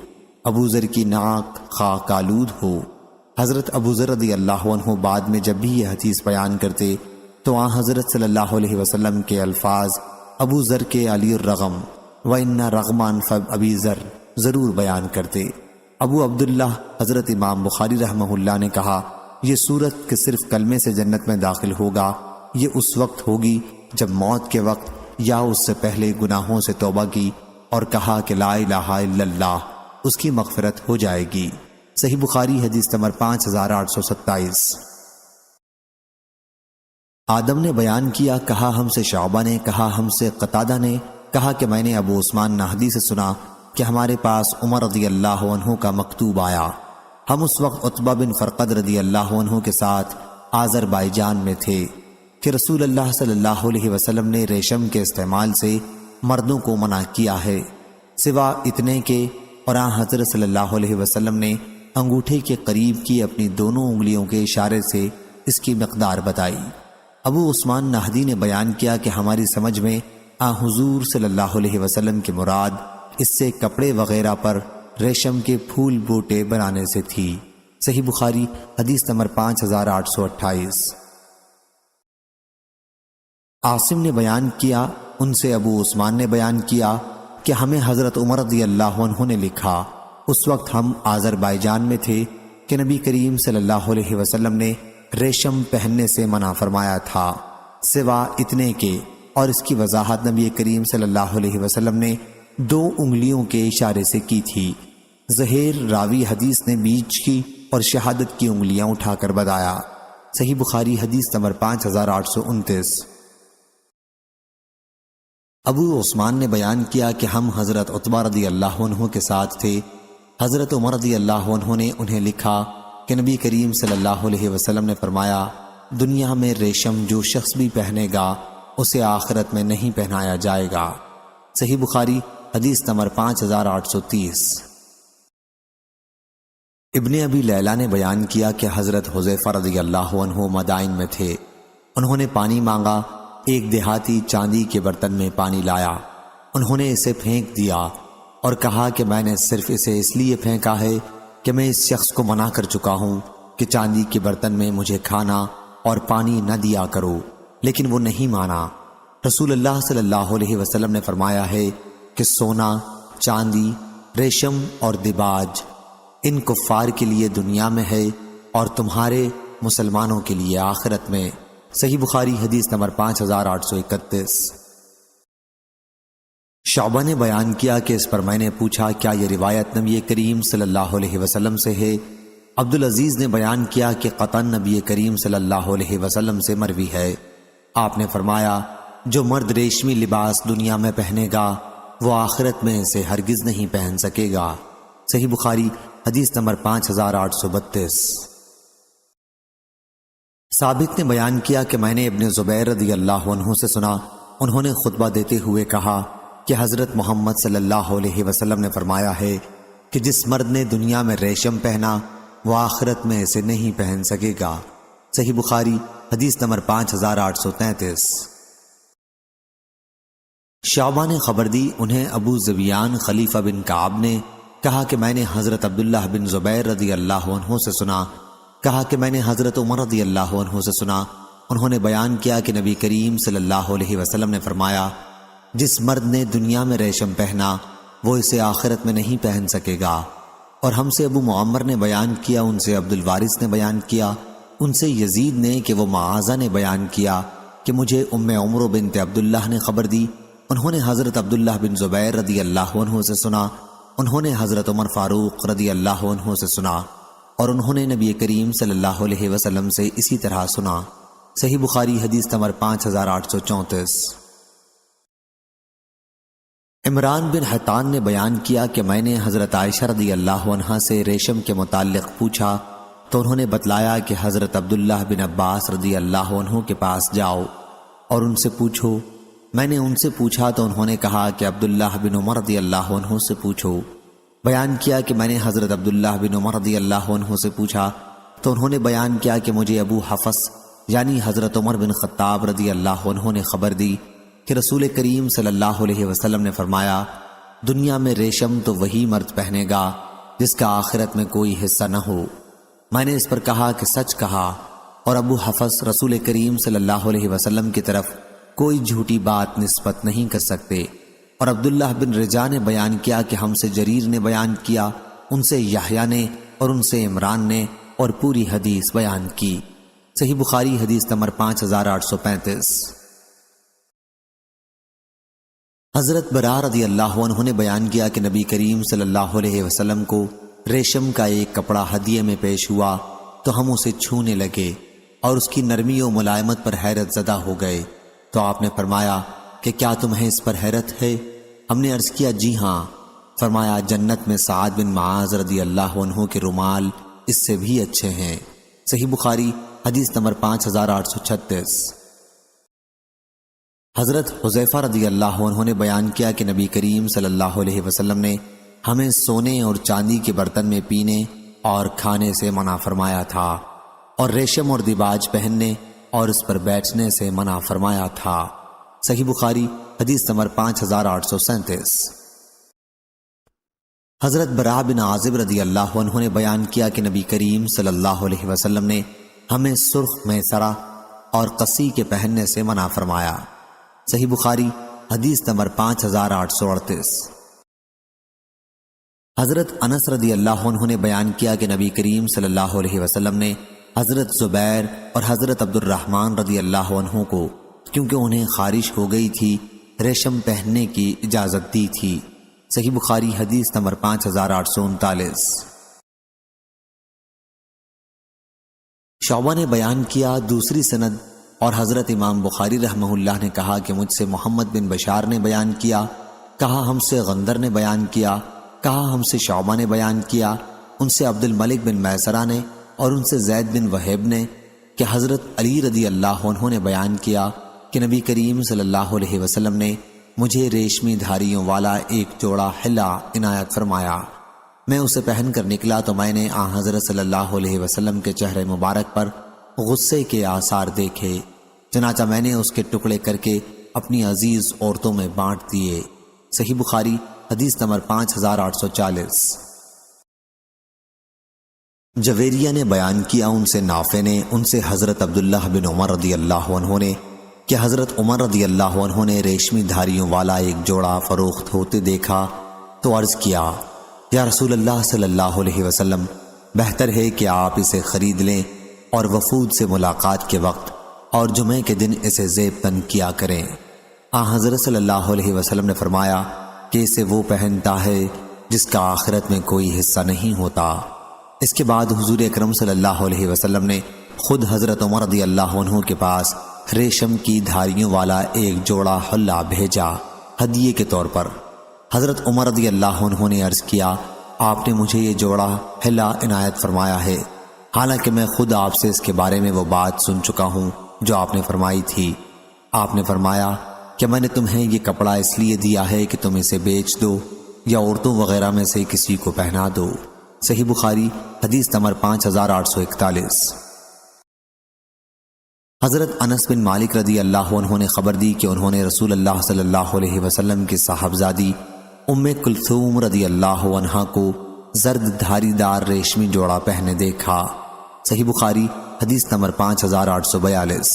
ابو ذر کی ناک خاک آلود ہو۔ حضرت ابو ذر رضی اللہ عنہ بعد میں جب بھی یہ حدیث بیان کرتے تو حضرت صلی اللہ علیہ وسلم کے الفاظ ابو ذر کے علی الرغم وَإِنَّ رَغْمًا فَأَبِي ذر ضرور بیان کرتے۔ ابو عبداللہ حضرت امام بخاری رحمہ اللہ نے کہا یہ صورت کہ صرف کلمے سے جنت میں داخل ہوگا یہ اس وقت ہوگی جب موت کے وقت یا اس سے پہلے گناہوں سے توبہ کی اور کہا کہ لا الہ الا اللہ، اس کی مغفرت ہو جائے گی۔ صحیح بخاری حدیث نمبر 5827۔ آدم نے بیان کیا، کہا ہم سے شعبہ نے، کہا ہم سے قتادہ نے، کہا کہ میں نے ابو عثمان نہدی سے سنا کہ ہمارے پاس عمر رضی اللہ عنہ کا مکتوب آیا۔ ہم اس وقت عتبہ بن فرقد رضی اللہ عنہ کے ساتھ آذربائیجان میں تھے کہ رسول اللہ صلی اللہ علیہ وسلم نے ریشم کے استعمال سے مردوں کو منع کیا ہے، سوا اتنے کے اور حضرت صلی اللہ علیہ وسلم نے انگوٹھے کے قریب کی اپنی دونوں انگلیوں کے اشارے سے اس کی مقدار بتائی۔ ابو عثمان نہدی نے بیان کیا کہ ہماری سمجھ میں حضور صلی اللہ علیہ وسلم کی مراد اس سے کپڑے وغیرہ پر ریشم کے پھول بوٹے بنانے سے تھی۔ صحیح بخاری حدیث نمبر 5828۔ عاصم نے بیان کیا، ان سے ابو عثمان نے بیان کیا کہ ہمیں حضرت عمر رضی اللہ عنہ نے لکھا، اس وقت ہم آذربائیجان میں تھے کہ نبی کریم صلی اللہ علیہ وسلم نے ریشم پہننے سے منع فرمایا تھا، سوا اتنے کے، اور اس کی وضاحت نبی کریم صلی اللہ علیہ وسلم نے 2 انگلیوں کے اشارے سے کی تھی۔ زہیر راوی حدیث نے بیچ کی اور شہادت کی انگلیاں اٹھا کر بتایا۔ صحیح بخاری حدیث نمبر 5829۔ ابو عثمان نے بیان کیا کہ ہم حضرت عتبہ رضی اللہ عنہ کے ساتھ تھے، حضرت عمر رضی اللہ عنہ نے انہیں لکھا کہ نبی کریم صلی اللہ علیہ وسلم نے فرمایا دنیا میں ریشم جو شخص بھی پہنے گا اسے آخرت میں نہیں پہنایا جائے گا۔ صحیح بخاری حدیث نمبر 5830۔ ابن ابی لیلہ نے بیان کیا کہ حضرت حذیفہ رضی اللہ عنہ مدائن میں تھے، انہوں نے پانی مانگا، ایک دیہاتی چاندی کے برتن میں پانی لایا، انہوں نے اسے پھینک دیا اور کہا کہ میں نے صرف اسے اس لیے پھینکا ہے کہ میں اس شخص کو منع کر چکا ہوں کہ چاندی کے برتن میں مجھے کھانا اور پانی نہ دیا کرو، لیکن وہ نہیں مانا۔ رسول اللہ صلی اللہ علیہ وسلم نے فرمایا ہے کہ سونا، چاندی، ریشم اور دباج ان کفار کے لیے دنیا میں ہے اور تمہارے مسلمانوں کے لیے آخرت میں۔ صحیح بخاری حدیث نمبر 5831۔ شعبہ نے بیان کیا کہ اس پر میں نے پوچھا کیا یہ روایت نبی کریم صلی اللہ علیہ وسلم سے ہے؟ عبدالعزیز نے بیان کیا کہ قطعاً نبی کریم صلی اللہ علیہ وسلم سے مروی ہے۔ آپ نے فرمایا جو مرد ریشمی لباس دنیا میں پہنے گا وہ آخرت میں اسے ہرگز نہیں پہن سکے گا۔ صحیح بخاری حدیث نمبر 5832۔ ثابت نے بیان کیا کہ میں نے ابن زبیر رضی اللہ عنہ سے سنا، انہوں نے خطبہ دیتے ہوئے کہا کہ حضرت محمد صلی اللہ علیہ وسلم نے فرمایا ہے کہ جس مرد نے دنیا میں ریشم پہنا وہ آخرت میں اسے نہیں پہن سکے گا۔ صحیح بخاری حدیث نمبر 5833۔ شعبہ نے خبر دی، انہیں ابو زبیان خلیفہ بن کعب نے کہا کہ میں نے حضرت عبداللہ بن زبیر رضی اللہ عنہ سے سنا، کہا کہ میں نے حضرت عمر رضی اللہ عنہ سے سنا، انہوں نے بیان کیا کہ نبی کریم صلی اللہ علیہ وسلم نے فرمایا جس مرد نے دنیا میں ریشم پہنا وہ اسے آخرت میں نہیں پہن سکے گا۔ اور ہم سے ابو معمر نے بیان کیا، ان سے عبد الوارث نے بیان کیا، ان سے یزید نے کہ وہ معاذہ نے بیان کیا کہ مجھے ام عمرو بنت عبداللہ نے خبر دی، انہوں نے حضرت عبداللہ بن زبیر رضی اللہ عنہ سے سنا، انہوں نے حضرت عمر فاروق رضی اللہ عنہ سے سنا، اور انہوں نے نبی کریم صلی اللہ علیہ وسلم سے اسی طرح سنا۔ صحیح بخاری حدیث نمبر 5834۔ عمران بن حطان نے بیان کیا کہ میں نے حضرت عائشہ رضی اللہ عنہا سے ریشم کے متعلق پوچھا، تو انہوں نے بتلایا کہ حضرت عبداللہ بن عباس رضی اللہ عنہ کے پاس جاؤ اور ان سے پوچھو۔ میں نے ان سے پوچھا تو انہوں نے کہا کہ عبداللہ بن عمر رضی اللہ عنہ سے پوچھو۔ بیان کیا کہ میں نے حضرت عبداللہ بن عمر رضی اللہ عنہ سے پوچھا تو انہوں نے بیان کیا کہ مجھے ابو حفص یعنی حضرت عمر بن خطاب رضی اللہ عنہ نے خبر دی کہ رسول کریم صلی اللہ علیہ وسلم نے فرمایا، دنیا میں ریشم تو وہی مرد پہنے گا جس کا آخرت میں کوئی حصہ نہ ہو۔ میں نے اس پر کہا کہ سچ کہا، اور ابو حفص رسول کریم صلی اللہ علیہ وسلم کی طرف کوئی جھوٹی بات نسبت نہیں کر سکتے۔ اور عبداللہ بن رجا نے بیان کیا کہ ہم سے جریر نے بیان کیا، ان سے یحییٰ نے اور ان سے عمران نے، اور پوری حدیث بیان کی۔ صحیح بخاری حدیث نمبر 5835۔ حضرت برا رضی اللہ عنہ نے بیان کیا کہ نبی کریم صلی اللہ علیہ وسلم کو ریشم کا ایک کپڑا ہدیے میں پیش ہوا تو ہم اسے چھونے لگے اور اس کی نرمی و ملائمت پر حیرت زدہ ہو گئے، تو آپ نے فرمایا کہ کیا تمہیں اس پر حیرت ہے؟ ہم نے عرض کیا جی ہاں۔ فرمایا جنت میں سعد بن معاذ رضی اللہ عنہ کے رومال اس سے بھی اچھے ہیں۔ صحیح بخاری حدیث نمبر 5836۔ حضرت حذیفہ رضی اللہ عنہ نے بیان کیا کہ نبی کریم صلی اللہ علیہ وسلم نے ہمیں سونے اور چاندی کے برتن میں پینے اور کھانے سے منع فرمایا تھا، اور ریشم اور دیباج پہننے اور اس پر بیٹھنے سے منع فرمایا تھا۔ صحیح بخاری حدیث نمبر 5837۔ حضرت برا بن عازب رضی اللہ عنہ نے بیان کیا کہ نبی کریم صلی اللہ علیہ وسلم نے ہمیں سرخ میسرہ اور قصی کے پہننے سے منع فرمایا۔ صحیح بخاری حدیث نمبر 5838۔ حضرت انس رضی اللہ عنہ نے بیان کیا کہ نبی کریم صلی اللہ علیہ وسلم نے حضرت زبیر اور حضرت عبد الرحمن رضی اللہ عنہ کو، کیونکہ انہیں خارش ہو گئی تھی، ریشم پہننے کی اجازت دی تھی۔ صحیح بخاری حدیث نمبر 5839۔ شعبہ نے بیان کیا دوسری سند، اور حضرت امام بخاری رحمہ اللہ نے کہا کہ مجھ سے محمد بن بشار نے بیان کیا، کہا ہم سے غندر نے بیان کیا، کہا ہم سے شعبہ نے بیان کیا، ان سے عبد الملک بن میسرہ نے اور ان سے زید بن وہیب نے کہ حضرت علی رضی اللہ عنہ نے بیان کیا کہ نبی کریم صلی اللہ علیہ وسلم نے مجھے ریشمی دھاریوں والا ایک جوڑا حلہ عنایت فرمایا۔ میں اسے پہن کر نکلا تو میں نے حضرت صلی اللہ علیہ وسلم کے چہرے مبارک پر غصے کے آثار دیکھے، چنانچہ میں نے اس کے ٹکڑے کر کے اپنی عزیز عورتوں میں بانٹ دیے۔ صحیح بخاری حدیث نمبر 5840۔ جویریہ نے بیان کیا ان سے نافع نے، ان سے حضرت عبداللہ بن عمر رضی اللہ عنہ نے کہ حضرت عمر رضی اللہ عنہ نے ریشمی دھاریوں والا ایک جوڑا فروخت ہوتے دیکھا تو عرض کیا، یا رسول اللہ صلی اللہ علیہ وسلم، بہتر ہے کہ آپ اسے خرید لیں اور وفود سے ملاقات کے وقت اور جمعے کے دن اسے زیب تن کیا کریں۔ حضرت صلی اللہ علیہ وسلم نے فرمایا کہ اسے وہ پہنتا ہے جس کا آخرت میں کوئی حصہ نہیں ہوتا۔ اس کے بعد حضور اکرم صلی اللہ علیہ وسلم نے خود حضرت عمر رضی اللہ عنہ کے پاس ریشم کی دھاریوں والا ایک جوڑا حلہ بھیجا ہدیے کے طور پر۔ حضرت عمر رضی اللہ عنہ نے عرض کیا، آپ نے مجھے یہ جوڑا حلہ عنایت فرمایا ہے، حالانکہ میں خود آپ سے اس کے بارے میں وہ بات سن چکا ہوں جو آپ نے فرمائی تھی۔ آپ نے فرمایا کہ میں نے تمہیں یہ کپڑا اس لیے دیا ہے کہ تم اسے بیچ دو یا عورتوں وغیرہ میں سے کسی کو پہنا دو۔ صحیح بخاری حدیث نمبر 5841۔ حضرت انس بن مالک رضی اللہ عنہ نے خبر دی کہ انہوں نے رسول اللہ صلی اللہ علیہ وسلم کی صاحبزادی ام کلثوم رضی اللہ عنہا کو زرد دھاری دار ریشمی جوڑا پہنے دیکھا۔ صحیح بخاری حدیث نمبر 5842۔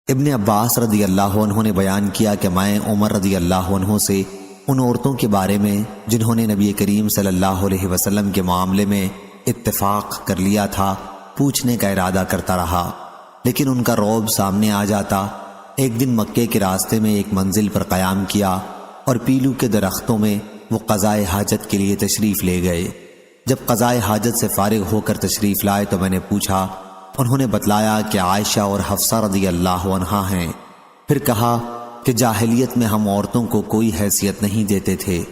ابن عباس رضی اللہ عنہ نے بیان کیا کہ میں عمر رضی اللہ عنہ سے ان عورتوں کے بارے میں جنہوں نے نبی کریم صلی اللہ علیہ وسلم کے معاملے میں اتفاق کر لیا تھا پوچھنے کا ارادہ کرتا رہا، لیکن ان کا رعب سامنے آ جاتا۔ ایک دن مکے کے راستے میں ایک منزل پر قیام کیا اور پیلو کے درختوں میں وہ قضائے حاجت کے لیے تشریف لے گئے۔ جب قضائے حاجت سے فارغ ہو کر تشریف لائے تو میں نے پوچھا، انہوں نے بتلایا کہ عائشہ اور حفصہ رضی اللہ عنہا ہیں۔ پھر کہا کہ جاہلیت میں ہم عورتوں کو کوئی حیثیت نہیں دیتے تھے،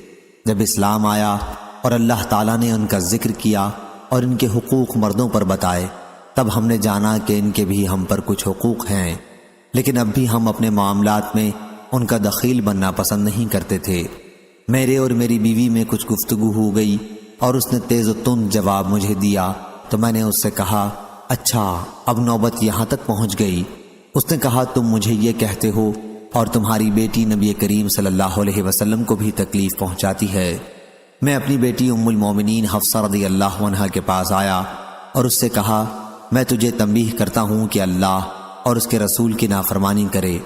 جب اسلام آیا اور اللہ تعالیٰ نے ان کا ذکر کیا اور ان کے حقوق مردوں پر بتائے، تب ہم نے جانا کہ ان کے بھی ہم پر کچھ حقوق ہیں، لیکن اب بھی ہم اپنے معاملات میں ان کا دخیل بننا پسند نہیں کرتے تھے۔ میرے اور میری بیوی میں کچھ گفتگو ہو گئی اور اس نے تیز و تند جواب مجھے دیا، تو میں نے اس سے کہا، اچھا اب نوبت یہاں تک پہنچ گئی۔ اس نے کہا، تم مجھے یہ کہتے ہو اور تمہاری بیٹی نبی کریم صلی اللہ علیہ وسلم کو بھی تکلیف پہنچاتی ہے۔ میں اپنی بیٹی ام المومنین حفصہ رضی اللہ عنہا کے پاس آیا اور اس سے کہا، میں تجھے تنبیہ کرتا ہوں کہ اللہ اور اس کے رسول کی نافرمانی کرے۔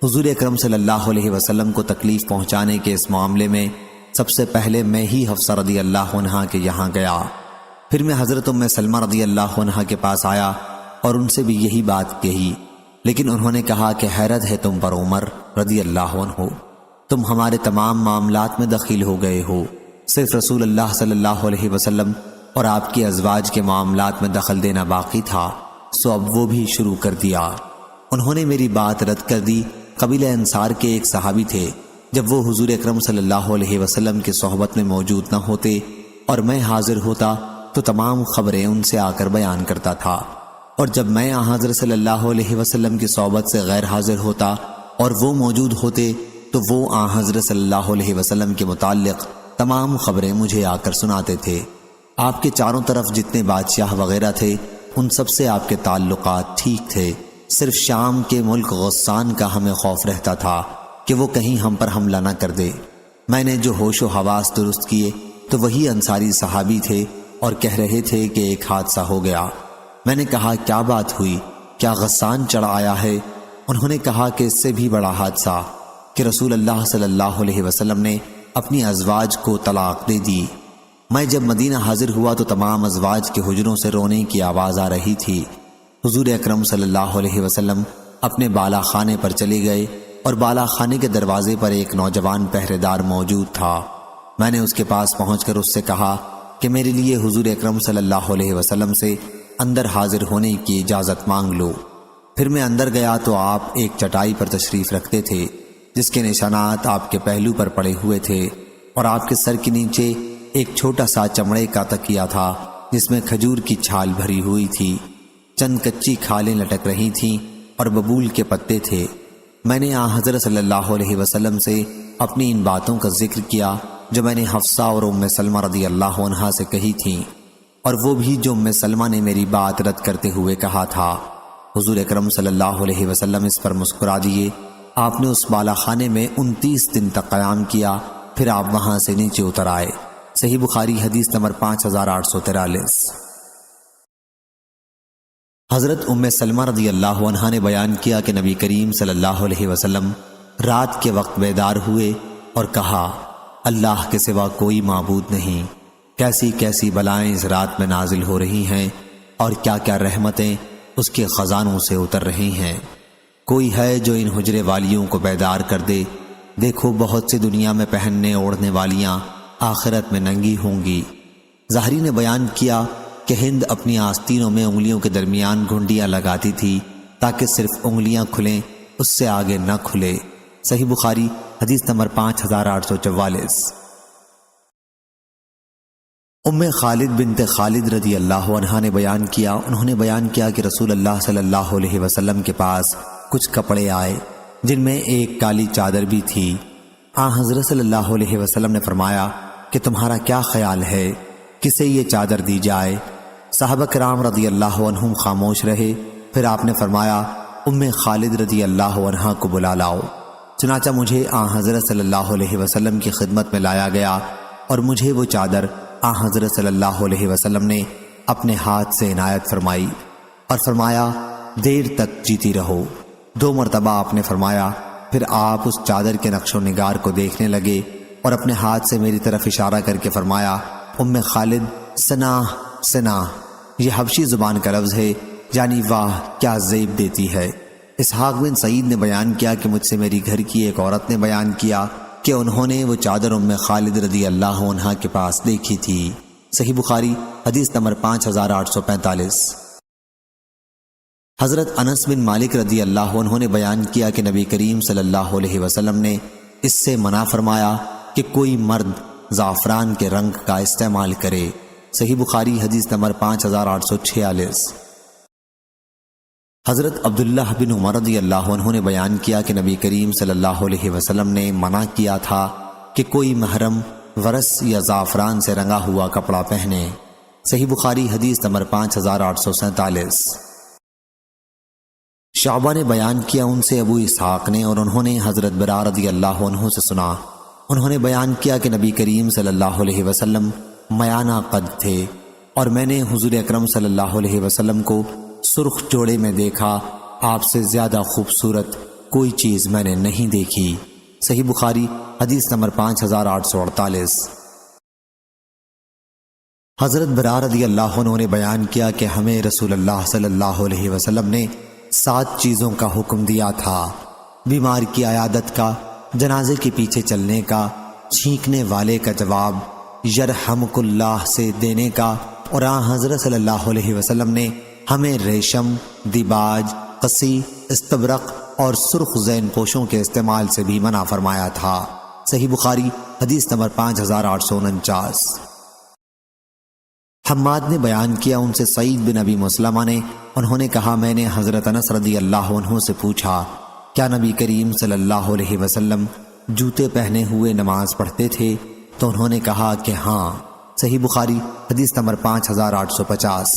حضور اکرم صلی اللہ علیہ وسلم کو تکلیف پہنچانے کے اس معاملے میں سب سے پہلے میں ہی حفصہ رضی اللہ عنہا کے یہاں گیا، پھر میں حضرت ام سلمہ رضی اللہ عنہا کے پاس آیا اور ان سے بھی یہی بات کہی، لیکن انہوں نے کہا کہ حیرت ہے تم پر عمر رضی اللہ عنہ، تم ہمارے تمام معاملات میں دخیل ہو گئے ہو، صرف رسول اللہ صلی اللہ علیہ وسلم اور آپ کے ازواج کے معاملات میں دخل دینا باقی تھا، سو اب وہ بھی شروع کر دیا۔ انہوں نے میری بات رد کر دی۔ قبیلہ انصار کے ایک صحابی تھے، جب وہ حضور اکرم صلی اللہ علیہ وسلم کی صحبت میں موجود نہ ہوتے اور میں حاضر ہوتا تو تمام خبریں ان سے آ کر بیان کرتا تھا، اور جب میں حضرت صلی اللہ علیہ وسلم کی صحبت سے غیر حاضر ہوتا اور وہ موجود ہوتے تو وہ حضرت صلی اللہ علیہ وسلم کے متعلق تمام خبریں مجھے آ کر سناتے تھے۔ آپ کے چاروں طرف جتنے بادشاہ وغیرہ تھے ان سب سے آپ کے تعلقات ٹھیک تھے، صرف شام کے ملک غسان کا ہمیں خوف رہتا تھا کہ وہ کہیں ہم پر حملہ نہ کر دے۔ میں نے جو ہوش و حواس درست کیے تو وہی انصاری صحابی تھے اور کہہ رہے تھے کہ ایک حادثہ ہو گیا۔ میں نے کہا، کیا بات ہوئی؟ کیا غسان چڑھ آیا ہے؟ انہوں نے کہا کہ اس سے بھی بڑا حادثہ کہ رسول اللہ صلی اللہ علیہ وسلم نے اپنی ازواج کو طلاق دے دی۔ میں جب مدینہ حاضر ہوا تو تمام ازواج کے حجروں سے رونے کی آواز آ رہی تھی۔ حضور اکرم صلی اللہ علیہ وسلم اپنے بالا خانے پر چلے گئے اور بالا خانے کے دروازے پر ایک نوجوان پہرے دار موجود تھا۔ میں نے اس کے پاس پہنچ کر اس سے کہا کہ میرے لیے حضور اکرم صلی اللہ علیہ وسلم سے اندر حاضر ہونے کی اجازت مانگ لو۔ پھر میں اندر گیا تو آپ ایک چٹائی پر تشریف رکھتے تھے جس کے نشانات آپ کے پہلو پر پڑے ہوئے تھے، اور آپ کے سر کے نیچے ایک چھوٹا سا چمڑے کا تکیہ تھا جس میں کھجور کی چھال بھری ہوئی تھی، چند کچی کھالیں لٹک رہی تھیں اور ببول کے پتے تھے۔ میں نے حضرت صلی اللہ علیہ وسلم سے اپنی ان باتوں کا ذکر کیا جو میں نے حفصہ اور ام سلمہ رضی اللہ عنہا سے کہی تھیں، اور وہ بھی جو ام سلمہ نے میری بات رد کرتے ہوئے کہا تھا۔ حضور اکرم صلی اللہ علیہ وسلم اس پر مسکرا دیے۔ آپ نے اس بالا خانے میں 29 دن تک قیام کیا، پھر آپ وہاں سے نیچے اتر آئے۔ صحیح بخاری حدیث نمبر 5843۔ حضرت ام سلمہ رضی اللہ عنہا نے بیان کیا کہ نبی کریم صلی اللہ علیہ وسلم رات کے وقت بیدار ہوئے اور کہا، اللہ کے سوا کوئی معبود نہیں، کیسی کیسی بلائیں اس رات میں نازل ہو رہی ہیں اور کیا کیا رحمتیں اس کے خزانوں سے اتر رہی ہیں۔ کوئی ہے جو ان حجرے والیوں کو بیدار کر دے؟ دیکھو بہت سی دنیا میں پہننے اوڑھنے والیاں آخرت میں ننگی ہوں گی۔ ظاہری نے بیان کیا کہ ہند اپنی آستینوں میں انگلیوں کے درمیان گھنڈیاں لگاتی تھی تاکہ صرف انگلیاں کھلیں، اس سے آگے نہ کھلے۔ صحیح بخاری حدیث نمبر 5844۔ ام خالد بنت خالد رضی اللہ عنہا نے بیان کیا، انہوں نے بیان کیا کہ رسول اللہ صلی اللہ علیہ وسلم کے پاس کچھ کپڑے آئے جن میں ایک کالی چادر بھی تھی۔ حضرت صلی اللہ علیہ وسلم نے فرمایا کہ تمہارا کیا خیال ہے، کسے یہ چادر دی جائے؟ صحابہ کرام رضی اللہ عنہم خاموش رہے۔ پھر آپ نے فرمایا، ام خالد رضی اللہ عنہا کو بلا لاؤ۔ چنانچہ مجھے حضرت صلی اللہ علیہ وسلم کی خدمت میں لایا گیا اور مجھے وہ چادر حضرت صلی اللہ علیہ وسلم نے اپنے ہاتھ سے عنایت فرمائی اور فرمایا، دیر تک جیتی رہو۔ 2 مرتبہ آپ نے فرمایا، پھر آپ اس چادر کے نقش و نگار کو دیکھنے لگے اور اپنے ہاتھ سے میری طرف اشارہ کر کے فرمایا، ام خالد سناہ سناہ، یہ حبشی زبان کا لفظ ہے، یعنی واہ کیا زیب دیتی ہے۔ اسحاق بن سعید نے بیان کیا کہ مجھ سے میری گھر کی ایک عورت نے بیان کیا کہ انہوں نے وہ چادر ام خالد رضی اللہ عنہا کے پاس دیکھی تھی۔ صحیح بخاری حدیث نمبر 5845۔ حضرت انس بن مالک رضی اللہ عنہ نے بیان کیا کہ نبی کریم صلی اللہ علیہ وسلم نے اس سے منع فرمایا کہ کوئی مرد زعفران کے رنگ کا استعمال کرے، صحیح بخاری حدیث نمبر 5846۔ حضرت عبداللہ بن عمر رضی اللہ عنہ نے بیان کیا کہ نبی کریم صلی اللہ علیہ وسلم نے منع کیا تھا کہ کوئی محرم ورس یا زعفران سے رنگا ہوا کپڑا پہنے۔ صحیح بخاری حدیث نمبر 5847۔ شعبہ نے بیان کیا ان سے ابو اسحاق نے، اور انہوں نے حضرت برا رضی اللہ عنہ سے سنا، انہوں نے بیان کیا کہ نبی کریم صلی اللہ علیہ وسلم میانہ قد تھے، اور میں نے حضور اکرم صلی اللہ علیہ وسلم کو سرخ جوڑے میں دیکھا، آپ سے زیادہ خوبصورت کوئی چیز میں نے نہیں دیکھی۔ صحیح بخاری حدیث نمبر 5848۔ حضرت برا رضی اللہ عنہ نے بیان کیا کہ ہمیں رسول اللہ صلی اللہ علیہ وسلم نے 7 چیزوں کا حکم دیا تھا: بیمار کی عیادت کا، جنازے کے پیچھے چلنے کا، چھینکنے والے کا جواب یرحمک اللہ سے دینے کا، اور حضرت صلی اللہ علیہ وسلم نے ہمیں ریشم، دیباج، قصی، استبرق اور سرخ زین پوشوں کے استعمال سے بھی منع فرمایا تھا۔ صحیح بخاری حدیث نمبر 5849۔ حماد نے بیان کیا ان سے سعید بن ابی مسلمہ نے، انہوں نے کہا میں نے حضرت انس رضی اللہ عنہ سے پوچھا کیا نبی کریم صلی اللہ علیہ وسلم جوتے پہنے ہوئے نماز پڑھتے تھے؟ تو انہوں نے کہا کہ ہاں۔ صحیح بخاری حدیث نمبر 5850۔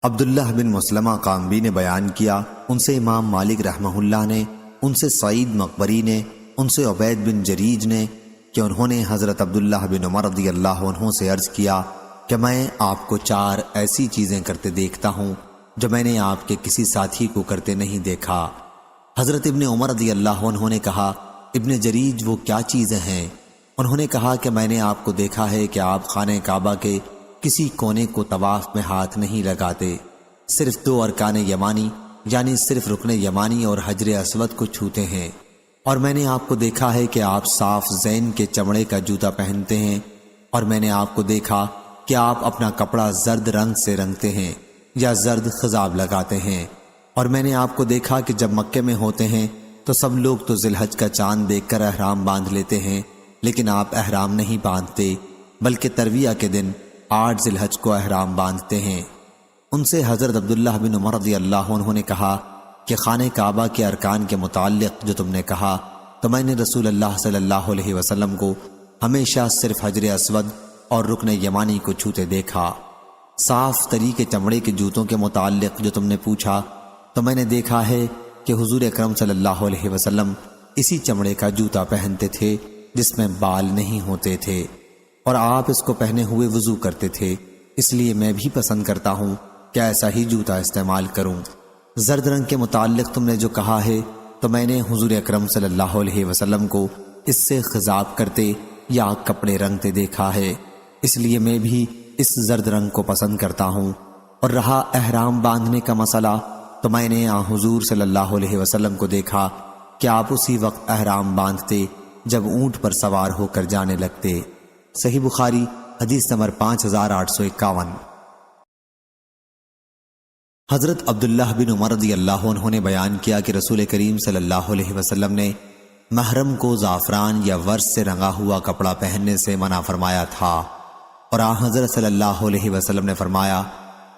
عبداللہ بن مسلمہ قامبی نے بیان کیا ان سے امام مالک رحمہ اللہ نے، ان سے سعید مقبری نے، ان سے عبید بن جریج نے کہ انہوں نے حضرت عبداللہ بن عمر رضی اللہ عنہ سے عرض کیا کہ میں آپ کو 4 ایسی چیزیں کرتے دیکھتا ہوں جو میں نے آپ کے کسی ساتھی کو کرتے نہیں دیکھا۔ حضرت ابن عمر رضی اللہ عنہ نے کہا ابن جریج وہ کیا چیزیں ہیں؟ انہوں نے کہا کہ میں نے آپ کو دیکھا ہے کہ آپ خانہ کعبہ کے کسی کونے کو طواف میں ہاتھ نہیں لگاتے، صرف 2 ارکان یمانی یعنی صرف رکن یمانی اور حجر اسود کو چھوتے ہیں، اور میں نے آپ کو دیکھا ہے کہ آپ صاف زین کے چمڑے کا جوتا پہنتے ہیں، اور میں نے آپ کو دیکھا کہ آپ اپنا کپڑا زرد رنگ سے رنگتے ہیں یا زرد خضاب لگاتے ہیں، اور میں نے آپ کو دیکھا کہ جب مکے میں ہوتے ہیں تو سب لوگ تو ذی الحج کا چاند دیکھ کر احرام باندھ لیتے ہیں، لیکن آپ احرام نہیں باندھتے بلکہ ترویہ کے دن 8 ذی الحج کو احرام باندھتے ہیں۔ ان سے حضرت عبداللہ بن عمر رضی اللہ عنہ نے کہا کہ خانہ کعبہ کے ارکان کے متعلق جو تم نے کہا تو میں نے رسول اللہ صلی اللہ علیہ وسلم کو ہمیشہ صرف حجر اسود اور رکن یمانی کو چھوتے دیکھا۔ صاف تری کے چمڑے کے جوتوں کے متعلق جو تم نے پوچھا تو میں نے دیکھا ہے کہ حضور اکرم صلی اللہ علیہ وسلم اسی چمڑے کا جوتا پہنتے تھے جس میں بال نہیں ہوتے تھے، اور آپ اس کو پہنے ہوئے وضو کرتے تھے، اس لیے میں بھی پسند کرتا ہوں کہ ایسا ہی جوتا استعمال کروں۔ زرد رنگ کے متعلق تم نے جو کہا ہے تو میں نے حضور اکرم صلی اللہ علیہ وسلم کو اس سے خضاب کرتے یا کپڑے رنگتے دیکھا ہے، اس لیے میں بھی اس زرد رنگ کو پسند کرتا ہوں۔ اور رہا احرام باندھنے کا مسئلہ تو میں نے حضور صلی اللہ علیہ وسلم کو دیکھا کہ آپ اسی وقت احرام باندھتے جب اونٹ پر سوار ہو کر جانے لگتے۔ صحیح بخاری حدیث نمبر 5851۔ حضرت عبداللہ بن عمر رضی اللہ عنہ نے بیان کیا کہ رسول کریم صلی اللہ علیہ وسلم نے محرم کو زعفران یا ورس سے رنگا ہوا کپڑا پہننے سے منع فرمایا تھا، اور حضرت صلی اللہ علیہ وسلم نے فرمایا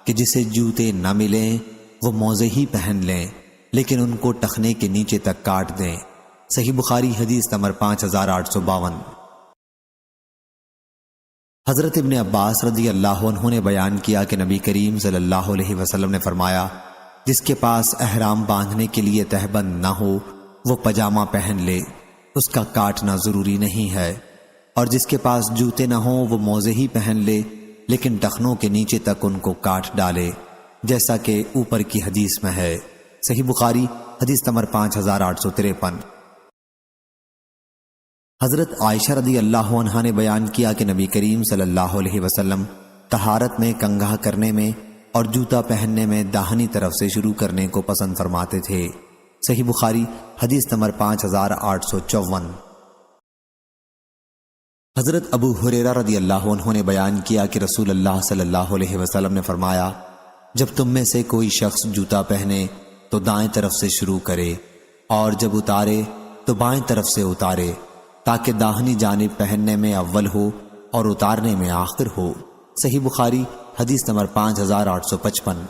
کہ جسے جوتے نہ ملیں وہ موزے ہی پہن لیں لیکن ان کو ٹخنے کے نیچے تک کاٹ دیں۔ صحیح بخاری حدیث نمبر 5852۔ حضرت ابن عباس رضی اللہ عنہ نے بیان کیا کہ نبی کریم صلی اللہ علیہ وسلم نے فرمایا جس کے پاس احرام باندھنے کے لیے تہبند نہ ہو وہ پجامہ پہن لے، اس کا کاٹنا ضروری نہیں ہے، اور جس کے پاس جوتے نہ ہوں وہ موزے ہی پہن لے لیکن ٹخنوں کے نیچے تک ان کو کاٹ ڈالے جیسا کہ اوپر کی حدیث میں ہے۔ صحیح بخاری حدیث نمبر 5853۔ حضرت عائشہ رضی اللہ عنہا نے بیان کیا کہ نبی کریم صلی اللہ علیہ وسلم طہارت میں کنگھا کرنے میں اور جوتا پہننے میں داہنی طرف سے شروع کرنے کو پسند فرماتے تھے۔ صحیح بخاری حدیث نمبر 5854۔ حضرت ابو ہریرہ رضی اللہ عنہ نے بیان کیا کہ رسول اللہ صلی اللہ علیہ وسلم نے فرمایا جب تم میں سے کوئی شخص جوتا پہنے تو دائیں طرف سے شروع کرے اور جب اتارے تو بائیں طرف سے اتارے تاکہ داہنی جانب پہننے میں اول ہو اور اتارنے میں آخر ہو۔ صحیح بخاری حدیث نمبر 5855۔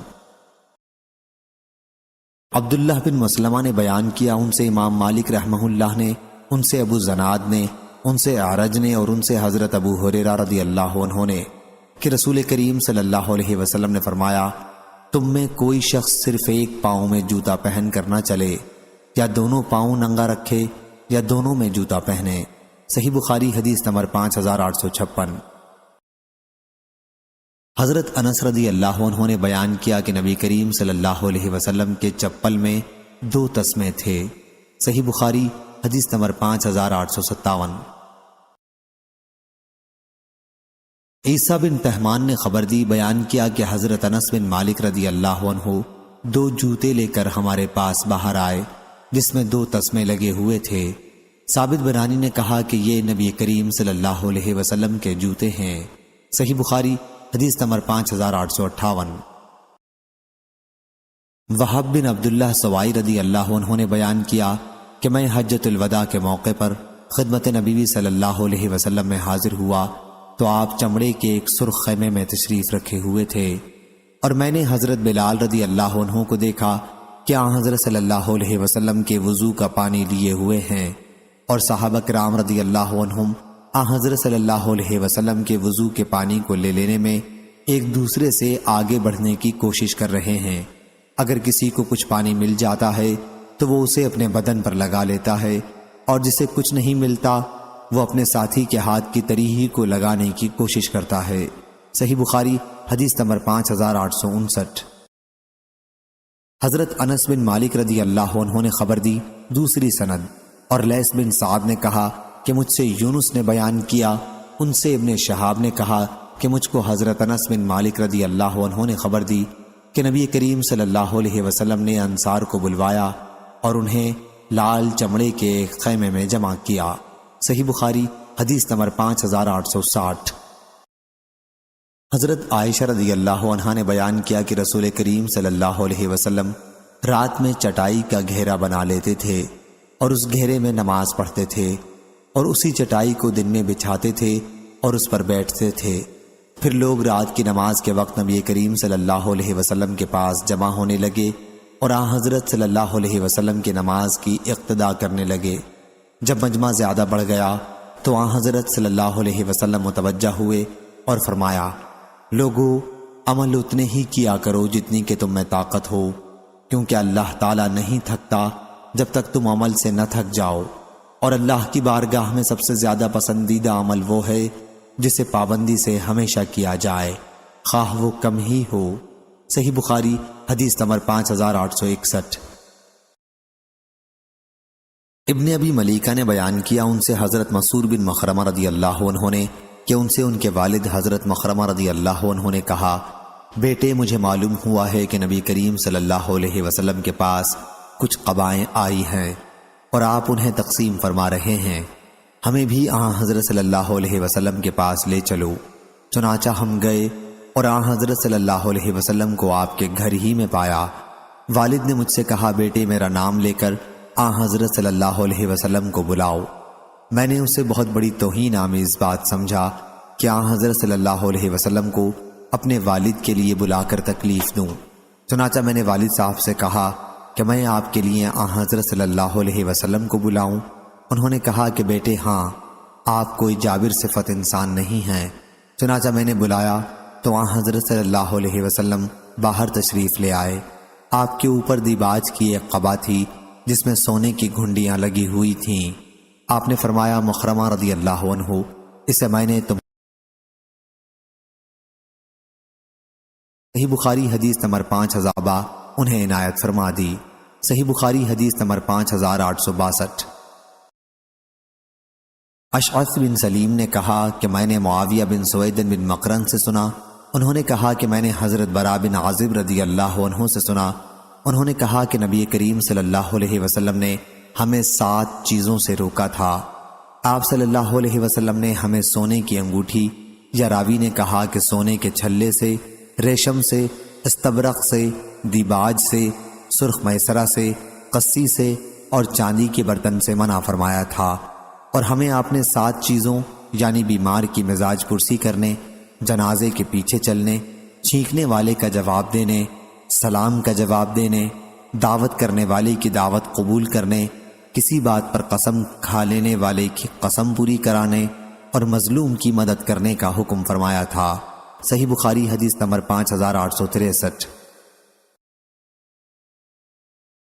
عبداللہ بن مسلمہ نے بیان کیا، ان سے امام مالک رحمہ اللہ نے، ان سے ابو زناد نے، ان سے اعرج نے، اور ان سے حضرت ابو ہریرہ رضی اللہ عنہ نے کہ رسول کریم صلی اللہ علیہ وسلم نے فرمایا، تم میں کوئی شخص صرف ایک پاؤں میں جوتا پہن کر نہ چلے، یا دونوں پاؤں ننگا رکھے یا دونوں میں جوتا پہنے۔ صحیح بخاری حدیث نمبر 5856۔ حضرت انس رضی اللہ عنہ نے بیان کیا کہ نبی کریم صلی اللہ علیہ وسلم کے چپل میں 2 تسمے تھے۔ صحیح بخاری حدیث نمبر 5857۔ عیسیٰ بن تہمان نے خبر دی، بیان کیا کہ حضرت انس بن مالک رضی اللہ عنہ 2 جوتے لے کر ہمارے پاس باہر آئے جس میں 2 تسمے لگے ہوئے تھے۔ ثابت بنانی نے کہا کہ یہ نبی کریم صلی اللہ علیہ وسلم کے جوتے ہیں۔ صحیح بخاری حدیث نمبر 5858۔ وہب بن عبداللہ سوائی رضی اللہ عنہ نے بیان کیا کہ میں حجۃ الوداع کے موقع پر خدمت نبی صلی اللہ علیہ وسلم میں حاضر ہوا تو آپ چمڑے کے ایک سرخ خیمے میں تشریف رکھے ہوئے تھے، اور میں نے حضرت بلال رضی اللہ عنہ کو دیکھا کہ حضرت صلی اللہ علیہ وسلم کے وضو کا پانی لیے ہوئے ہیں، اور صحابہ کرام رضی اللہ عنہم حضرت صلی اللہ علیہ وسلم کے وضو کے پانی کو لے لینے میں ایک دوسرے سے آگے بڑھنے کی کوشش کر رہے ہیں۔ اگر کسی کو کچھ پانی مل جاتا ہے تو وہ اسے اپنے بدن پر لگا لیتا ہے، اور جسے کچھ نہیں ملتا وہ اپنے ساتھی کے ہاتھ کی تریہی کو لگانے کی کوشش کرتا ہے۔ صحیح بخاری حدیث نمبر 5859۔ حضرت انس بن مالک رضی اللہ عنہ نے خبر دی، دوسری سند، اور لیث بن سعد نے کہا کہ مجھ سے یونس نے بیان کیا، ان سے ابن شہاب نے کہا کہ مجھ کو حضرت انس بن مالک رضی اللہ عنہ نے خبر دی کہ نبی کریم صلی اللہ علیہ وسلم نے انصار کو بلوایا اور انہیں لال چمڑے کے ایک خیمے میں جمع کیا۔ صحیح بخاری حدیث نمبر 5860۔ حضرت عائشہ رضی اللہ عنہا نے بیان کیا کہ رسول کریم صلی اللہ علیہ وسلم رات میں چٹائی کا گھیرا بنا لیتے تھے اور اس گھیرے میں نماز پڑھتے تھے، اور اسی چٹائی کو دن میں بچھاتے تھے اور اس پر بیٹھتے تھے۔ پھر لوگ رات کی نماز کے وقت نبی کریم صلی اللہ علیہ وسلم کے پاس جمع ہونے لگے اور حضرت صلی اللہ علیہ وسلم کی نماز کی اقتدا کرنے لگے۔ جب مجمع زیادہ بڑھ گیا تو حضرت صلی اللہ علیہ وسلم متوجہ ہوئے اور فرمایا، لوگو عمل اتنے ہی کیا کرو جتنی کہ تم میں طاقت ہو، کیونکہ اللہ تعالیٰ نہیں تھکتا جب تک تم عمل سے نہ تھک جاؤ، اور اللہ کی بارگاہ میں سب سے زیادہ پسندیدہ عمل وہ ہے جسے پابندی سے ہمیشہ کیا جائے، خواہ وہ کم ہی ہو۔ صحیح بخاری حدیث نمبر 5861۔ ابن ابی ملیکہ نے بیان کیا، ان سے حضرت مسعود بن مخرمہ رضی اللہ عنہ نے کہ ان سے ان کے والد حضرت مخرمہ رضی اللہ عنہ نے کہا، بیٹے مجھے معلوم ہوا ہے کہ نبی کریم صلی اللہ علیہ وسلم کے پاس کچھ قبائیں آئی ہیں اور آپ انہیں تقسیم فرما رہے ہیں، ہمیں بھی حضرت صلی اللہ علیہ وسلم کے پاس لے چلو۔ چنانچہ ہم گئے اور حضرت صلی اللہ علیہ وسلم کو آپ کے گھر ہی میں پایا۔ والد نے مجھ سے کہا، بیٹے میرا نام لے کر حضرت صلی اللہ علیہ وسلم کو بلاؤ۔ میں نے اسے بہت بڑی توہین آمیز بات سمجھا کہ حضرت صلی اللہ علیہ وسلم کو اپنے والد کے لیے بلا کر تکلیف دوں۔ چنانچہ میں نے والد صاحب سے کہا کہ میں آپ کے لیے حضرت صلی اللہ علیہ وسلم کو بلاؤں؟ انہوں نے کہا کہ بیٹے ہاں، آپ کوئی جابر صفت انسان نہیں ہیں۔ چنانچہ میں نے بلایا تو حضرت صلی اللہ علیہ وسلم باہر تشریف لے آئے۔ آپ کے اوپر دیباج کی ایک قبا تھی جس میں سونے کی گھنڈیاں لگی ہوئی تھیں۔ آپ نے فرمایا، مخرمہ رضی اللہ عنہ، اسے میں نے تم۔ صحیح بخاری حدیث نمبر 5000 انہیں عنایت فرما دی۔ صحیح بخاری حدیث نمبر 5862۔ اشعث بن سلیم نے کہا کہ میں نے معاویہ بن سوید بن مقرن سے سنا، انہوں نے کہا کہ میں نے حضرت برا بن عازب رضی اللہ عنہ سے سنا، انہوں نے کہا کہ نبی کریم صلی اللہ علیہ وسلم نے ہمیں 7 چیزوں سے روکا تھا۔ آپ صلی اللہ علیہ وسلم نے ہمیں سونے کی انگوٹھی، یا راوی نے کہا کہ سونے کے چھلے سے، ریشم سے، استبرق سے، دیباج سے، سرخ میسرہ سے، قصی سے اور چاندی کے برتن سے منع فرمایا تھا، اور ہمیں آپ نے 7 چیزوں یعنی بیمار کی مزاج پرسی کرنے، جنازے کے پیچھے چلنے، چھینکنے والے کا جواب دینے، سلام کا جواب دینے، دعوت کرنے والے کی دعوت قبول کرنے، کسی بات پر قسم کھا لینے والے کی قسم پوری کرانے اور مظلوم کی مدد کرنے کا حکم فرمایا تھا۔ صحیح بخاری حدیث نمبر 5863۔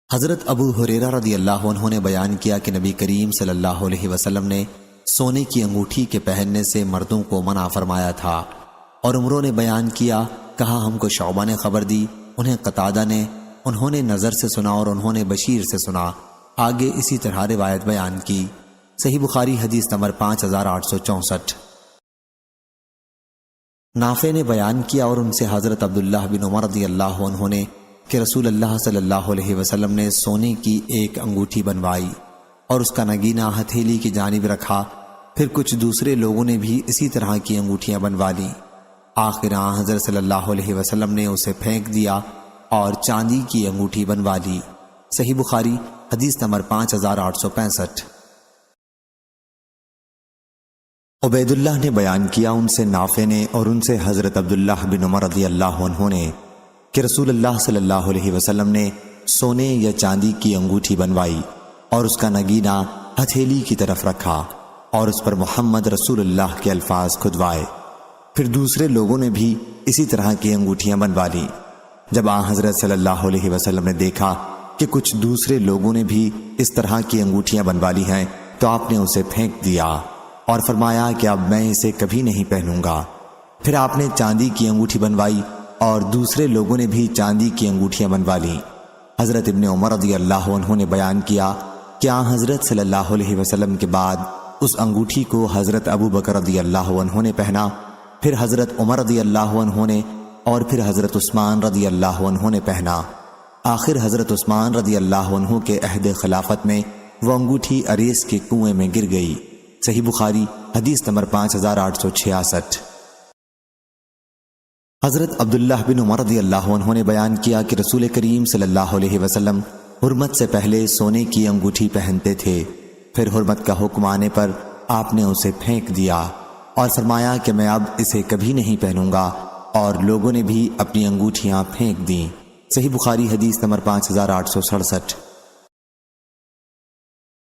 حضرت ابو ہریرہ رضی اللہ عنہ نے بیان کیا کہ نبی کریم صلی اللہ علیہ وسلم نے سونے کی انگوٹھی کے پہننے سے مردوں کو منع فرمایا تھا، اور عمروں نے بیان کیا، کہا ہم کو شعبہ نے خبر دی، انہیں قتادہ نے، انہوں نے نظر سے سنا اور انہوں نے بشیر سے سنا، آگے اسی طرح روایت بیان کی۔ صحیح بخاری حدیث نمبر 5864۔ نافع نے بیان کیا اور ان سے حضرت عبداللہ بن عمر رضی اللہ عنہ نے کہ رسول اللہ صلی اللہ علیہ وسلم نے سونے کی ایک انگوٹھی بنوائی اور اس کا نگینہ ہتھیلی کی جانب رکھا، پھر کچھ دوسرے لوگوں نے بھی اسی طرح کی انگوٹھیاں بنوا لیں، آخر حضرت صلی اللہ علیہ وسلم نے اسے پھینک دیا اور چاندی کی انگوٹھی بنوا لی۔ صحیح بخاری حدیث نمبر 5865۔ عبید اللہ نے بیان کیا، ان سے نافع نے اور ان سے حضرت عبداللہ بن عمر رضی اللہ عنہ نے کہ رسول اللہ صلی اللہ علیہ وسلم نے سونے یا چاندی کی انگوٹھی بنوائی اور اس کا نگینہ ہتھیلی کی طرف رکھا اور اس پر محمد رسول اللہ کے الفاظ کھدوائے، پھر دوسرے لوگوں نے بھی اسی طرح کی انگوٹھیاں بنوا لی۔ جب حضرت صلی اللہ علیہ وسلم نے دیکھا کہ کچھ دوسرے لوگوں نے بھی اس طرح کی انگوٹھیاں بنوا لی ہیں تو آپ نے اسے پھینک دیا اور فرمایا کہ اب میں اسے کبھی نہیں پہنوں گا۔ پھر آپ نے چاندی کی انگوٹھی بنوائی اور دوسرے لوگوں نے بھی چاندی کی انگوٹھیاں بنوا لیں۔ حضرت ابن عمر رضی اللہ عنہ نے بیان کیا کہ حضرت صلی اللہ علیہ وسلم کے بعد اس انگوٹھی کو حضرت ابو بکر رضی اللہ عنہ نے پہنا، پھر حضرت عمر رضی اللہ عنہ نے، اور پھر حضرت عثمان رضی اللہ عنہ نے پہنا۔ آخر حضرت عثمان رضی اللہ عنہ کے عہد خلافت میں وہ انگوٹھی اریس کے کنویں میں گر گئی۔ صحیح بخاری حدیث نمبر 5866۔ حضرت عبداللہ بن عمر رضی اللہ عنہ نے بیان کیا کہ رسول کریم صلی اللہ علیہ وسلم حرمت سے پہلے سونے کی انگوٹھی پہنتے تھے، پھر حرمت کا حکم آنے پر آپ نے اسے پھینک دیا اور فرمایا کہ میں اب اسے کبھی نہیں پہنوں گا، اور لوگوں نے بھی اپنی انگوٹھیاں پھینک دیں۔ صحیح بخاری حدیث نمبر 5867۔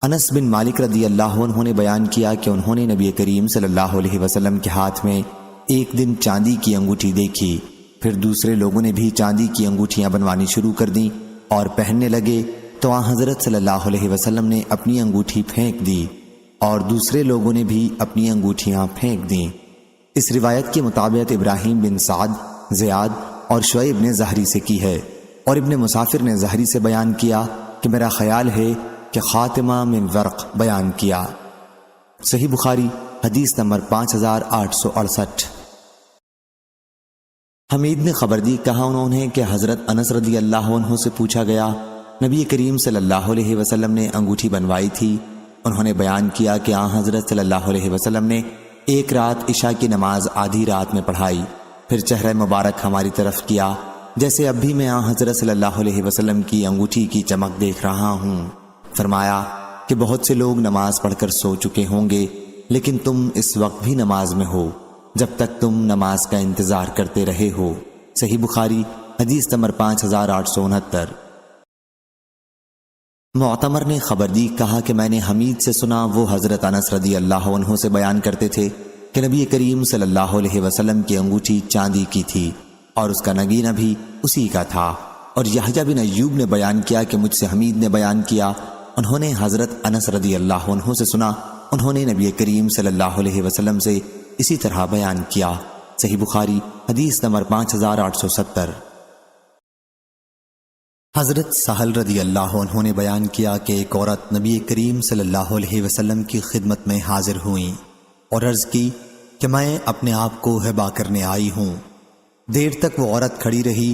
انس بن مالک رضی اللہ عنہ نے بیان کیا کہ انہوں نے نبی کریم صلی اللہ علیہ وسلم کے ہاتھ میں ایک دن چاندی کی انگوٹھی دیکھی، پھر دوسرے لوگوں نے بھی چاندی کی انگوٹھیاں بنوانی شروع کر دیں اور پہننے لگے تو حضرت صلی اللہ علیہ وسلم نے اپنی انگوٹھی پھینک دی اور دوسرے لوگوں نے بھی اپنی انگوٹھیاں پھینک دیں۔ اس روایت کی مطابقت ابراہیم بن سعد، زیاد اور شعیب نے زہری سے کی ہے، اور ابن مسافر نے زہری سے بیان کیا کہ میرا خیال ہے کہ خاتمہ من ورق بیان کیا۔ صحیح بخاری حدیث نمبر 5868۔ حمید نے خبر دی، کہا انہوں نے کہ حضرت انس رضی اللہ عنہ سے پوچھا گیا، نبی کریم صلی اللہ علیہ وسلم نے انگوٹھی بنوائی تھی؟ انہوں نے بیان کیا کہ حضرت صلی اللہ علیہ وسلم نے ایک رات عشاء کی نماز آدھی رات میں پڑھائی، پھر چہرہ مبارک ہماری طرف کیا جیسے اب بھی میں حضرت صلی اللہ علیہ وسلم کی انگوٹھی کی چمک دیکھ رہا ہوں۔ فرمایا کہ بہت سے لوگ نماز پڑھ کر سو چکے ہوں گے، لیکن تم اس وقت بھی نماز میں ہو جب تک تم نماز کا انتظار کرتے رہے ہو۔ صحیح بخاری حدیث نمبر 5869۔ معتمر نے خبر دی، کہا کہ میں نے حمید سے سنا، وہ حضرت انس رضی اللہ عنہ سے بیان کرتے تھے کہ نبی کریم صلی اللہ علیہ وسلم کی انگوٹھی چاندی کی تھی اور اس کا نگینہ بھی اسی کا تھا۔ اور یحییٰ بن ایوب نے بیان کیا کہ مجھ سے حمید نے بیان کیا، انہوں نے حضرت انس رضی اللہ عنہ سے سنا، انہوں نے نبی کریم صلی اللہ علیہ وسلم سے اسی طرح بیان کیا۔ صحیح بخاری حدیث نمبر 5870۔ حضرت سہل رضی اللہ عنہ نے بیان کیا کہ ایک عورت نبی کریم صلی اللہ علیہ وسلم کی خدمت میں حاضر ہوئیں اور عرض کی کہ میں اپنے آپ کو ہبا کرنے آئی ہوں۔ دیر تک وہ عورت کھڑی رہی،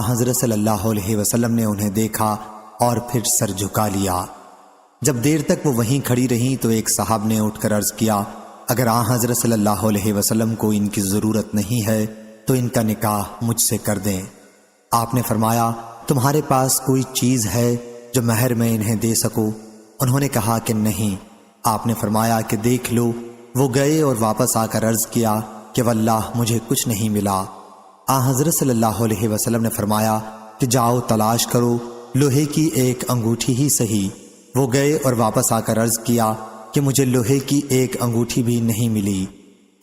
حضرت صلی اللہ علیہ وسلم نے انہیں دیکھا اور پھر سر جھکا لیا۔ جب دیر تک وہ وہیں کھڑی رہیں تو ایک صاحب نے اٹھ کر عرض کیا، اگر حضرت صلی اللہ علیہ وسلم کو ان کی ضرورت نہیں ہے تو ان کا نکاح مجھ سے کر دیں۔ آپ نے فرمایا، تمہارے پاس کوئی چیز ہے جو مہر میں انہیں دے سکو؟ انہوں نے کہا کہ نہیں۔ آپ نے فرمایا کہ دیکھ لو وہ گئے اور واپس آ کر عرض کیا کہ واللہ مجھے کچھ نہیں ملا۔ حضرت صلی اللہ علیہ وسلم نے فرمایا کہ جاؤ تلاش کرو لوہے کی ایک انگوٹھی ہی صحیح۔ وہ گئے اور واپس آ کر عرض کیا کہ مجھے لوہے کی ایک انگوٹھی بھی نہیں ملی۔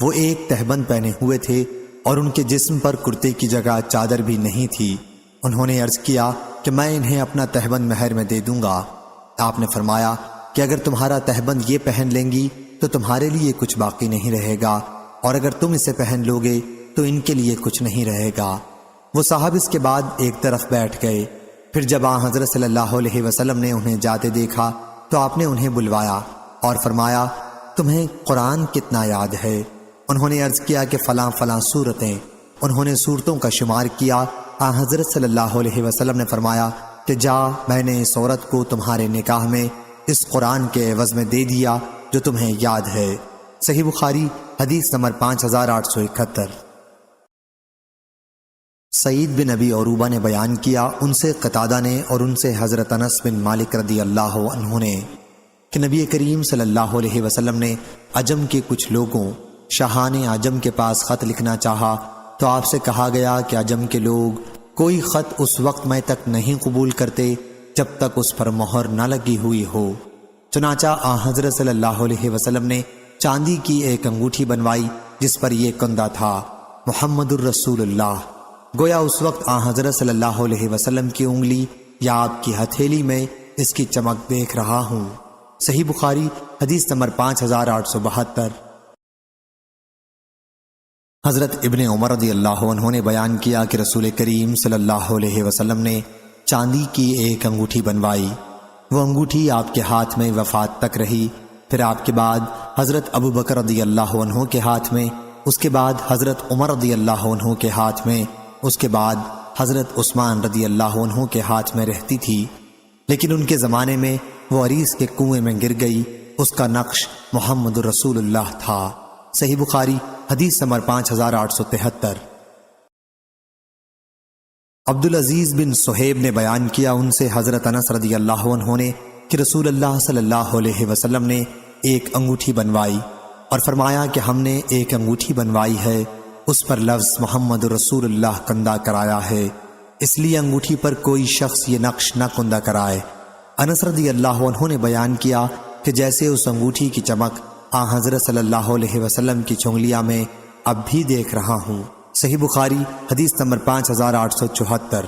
وہ ایک تہبند پہنے ہوئے تھے اور ان کے جسم پر کرتے کی جگہ چادر بھی نہیں تھی۔ انہوں نے عرض کیا کہ میں انہیں اپنا تہبند مہر میں دے دوں گا۔ آپ نے فرمایا کہ اگر تمہارا تہبند یہ پہن لیں گی تو تمہارے لیے کچھ باقی نہیں رہے گا، اور اگر تم اسے پہن لو گے تو ان کے لیے کچھ نہیں رہے گا۔ وہ صاحب اس کے بعد ایک طرف بیٹھ گئے۔ پھر جب حضرت صلی اللہ علیہ وسلم نے انہیں جاتے دیکھا تو آپ نے انہیں بلوایا اور فرمایا تمہیں قرآن کتنا یاد ہے؟ انہوں نے عرض کیا کہ فلاں فلاں سورتیں۔ انہوں نے سورتوں کا شمار کیا۔ حضرت صلی اللہ علیہ وسلم نے فرمایا کہ جا، میں نے اس عورت کو تمہارے نکاح میں اس قرآن کے عوض میں دے دیا جو تمہیں یاد ہے۔ صحیح بخاری حدیث نمبر 5871۔ سعید بن ابی عروبہ نے بیان کیا، ان سے قتادہ نے اور ان سے حضرت انس بن مالک رضی اللہ عنہ نے کہ نبی کریم صلی اللہ علیہ وسلم نے عجم کے کچھ لوگوں شاہان عجم کے پاس خط لکھنا چاہا تو آپ سے کہا گیا کہ عجم کے لوگ کوئی خط اس وقت میں تک نہیں قبول کرتے جب تک اس پر مہر نہ لگی ہوئی ہو۔ چنانچہ حضرت صلی اللہ علیہ وسلم نے چاندی کی ایک انگوٹھی بنوائی جس پر یہ کندہ تھا، محمد الرسول اللہ۔ گویا اس وقت حضرت صلی اللہ علیہ وسلم کی انگلی یا آپ کی ہتھیلی میں اس کی چمک دیکھ رہا ہوں۔ صحیح بخاری حدیث نمبر 5872۔ حضرت ابن عمر رضی اللہ عنہ نے بیان کیا کہ رسول کریم صلی اللہ علیہ وسلم نے چاندی کی ایک انگوٹھی بنوائی۔ وہ انگوٹھی آپ کے ہاتھ میں وفات تک رہی، پھر آپ کے بعد حضرت ابو بکر رضی اللہ عنہ کے ہاتھ میں، اس کے بعد حضرت عمر رضی اللہ عنہ کے ہاتھ میں، اس کے بعد حضرت عثمان رضی اللہ عنہ کے ہاتھ میں رہتی تھی، لیکن ان کے زمانے میں وہ عریس کے کنویں میں گر گئی۔ اس کا نقش محمد رسول اللہ تھا۔ صحیح بخاری حدیث نمبر 5873۔ عبدالعزیز بن صہیب نے بیان کیا، ان سے حضرت انس رضی اللہ عنہ نے کہ رسول اللہ صلی اللہ علیہ وسلم نے ایک انگوٹھی بنوائی اور فرمایا کہ ہم نے ایک انگوٹھی بنوائی ہے، اس پر لفظ محمد رسول اللہ کندہ کرایا ہے، اس لیے انگوٹھی پر کوئی شخص یہ نقش نہ کندہ کرائے۔ انس رضی اللہ عنہ نے بیان کیا کہ جیسے اس انگوٹھی کی چمک حضرت صلی اللہ علیہ وسلم کی چنگلیاں میں اب بھی دیکھ رہا ہوں۔ صحیح بخاری حدیث نمبر 5874۔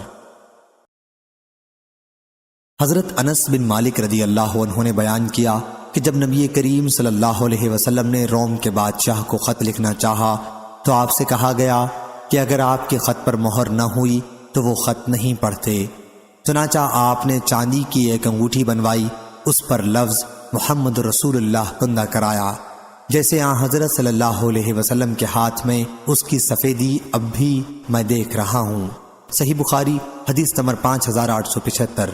حضرت انس بن مالک رضی اللہ عنہ نے بیان کیا کہ جب نبی کریم صلی اللہ علیہ وسلم نے روم کے بادشاہ کو خط لکھنا چاہا تو آپ سے کہا گیا کہ اگر آپ کے خط پر مہر نہ ہوئی تو وہ خط نہیں پڑھتے۔ چنانچہ آپ نے چاندی کی ایک انگوٹھی بنوائی، اس پر لفظ محمد رسول اللہ کندہ کرایا۔ جیسے حضرت صلی اللہ علیہ وسلم کے ہاتھ میں اس کی سفیدی اب بھی میں دیکھ رہا ہوں۔ صحیح بخاری حدیث نمبر 5875۔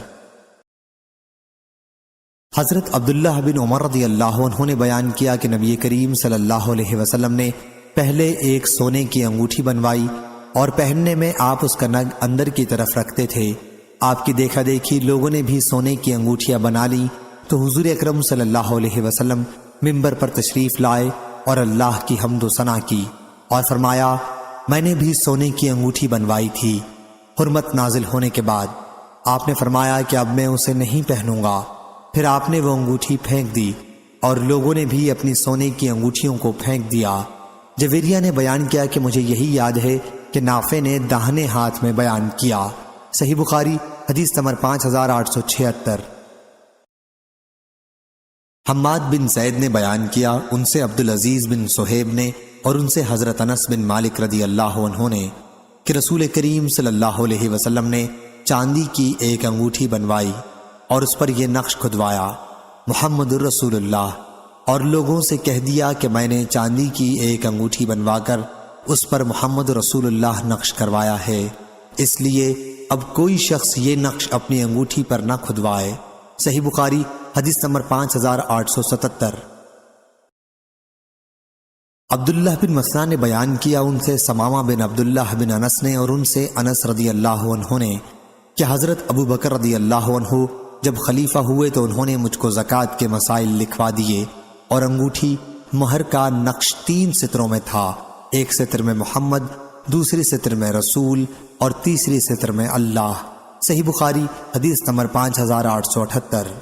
حضرت عبداللہ بن عمر رضی اللہ عنہ نے بیان کیا کہ نبی کریم صلی اللہ علیہ وسلم نے پہلے ایک سونے کی انگوٹھی بنوائی اور پہننے میں آپ اس کا نگ اندر کی طرف رکھتے تھے۔ آپ کی دیکھا دیکھی لوگوں نے بھی سونے کی انگوٹھیاں بنا لی تو حضور اکرم صلی اللہ علیہ وسلم منبر پر تشریف لائے اور اللہ کی حمد و ثنا کی اور فرمایا میں نے بھی سونے کی انگوٹھی بنوائی تھی۔ حرمت نازل ہونے کے بعد آپ نے فرمایا کہ اب میں اسے نہیں پہنوں گا۔ پھر آپ نے وہ انگوٹھی پھینک دی اور لوگوں نے بھی اپنی سونے کی انگوٹھیوں کو پھینک دیا۔ جویریہ نے بیان کیا کہ مجھے یہی یاد ہے کہ نافع نے داہنے ہاتھ میں بیان کیا۔ صحیح بخاری حدیث نمبر 5876۔ حماد بن زید نے بیان کیا، ان سے عبدالعزیز بن صہیب نے اور ان سے حضرت انس بن مالک رضی اللہ عنہ نے کہ رسول کریم صلی اللہ علیہ وسلم نے چاندی کی ایک انگوٹھی بنوائی اور اس پر یہ نقش کھدوایا، محمد الرسول اللہ، اور لوگوں سے کہہ دیا کہ میں نے چاندی کی ایک انگوٹھی بنوا کر اس پر محمد رسول اللہ نقش کروایا ہے، اس لیے اب کوئی شخص یہ نقش اپنی انگوٹھی پر نہ کھدوائے۔ صحیح بخاری حدیث نمبر 5877۔ عبداللہ بن مسعود نے بیان کیا، ان سے ثمامہ بن عبداللہ بن انس نے اور ان سے انس رضی اللہ عنہ نے کہ حضرت ابو بکر رضی اللہ عنہ جب خلیفہ ہوئے تو انہوں نے مجھ کو زکوٰۃ کے مسائل لکھوا دیے اور انگوٹھی مہر کا نقش 3 سطروں میں تھا، ایک سطر میں محمد، دوسری سطر میں رسول اور تیسری سطر میں اللہ۔ صحیح بخاری حدیث نمبر 5878۔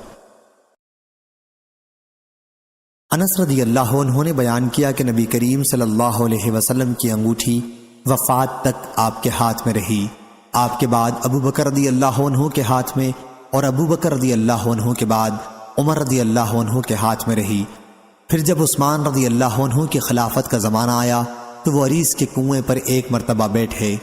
انس رضی اللہ عنہ نے بیان کیا کہ نبی کریم صلی اللہ علیہ وسلم کی انگوٹھی وفات تک آپ کے ہاتھ میں رہی، آپ کے بعد ابو بکر رضی اللہ عنہ کے ہاتھ میں، اور ابو بکر رضی اللہ عنہ کے بعد عمر رضی اللہ عنہ کے ہاتھ میں رہی۔ پھر جب عثمان رضی اللہ عنہ کی خلافت کا زمانہ آیا تو وہ عریس کے کنویں پر ایک مرتبہ بیٹھے۔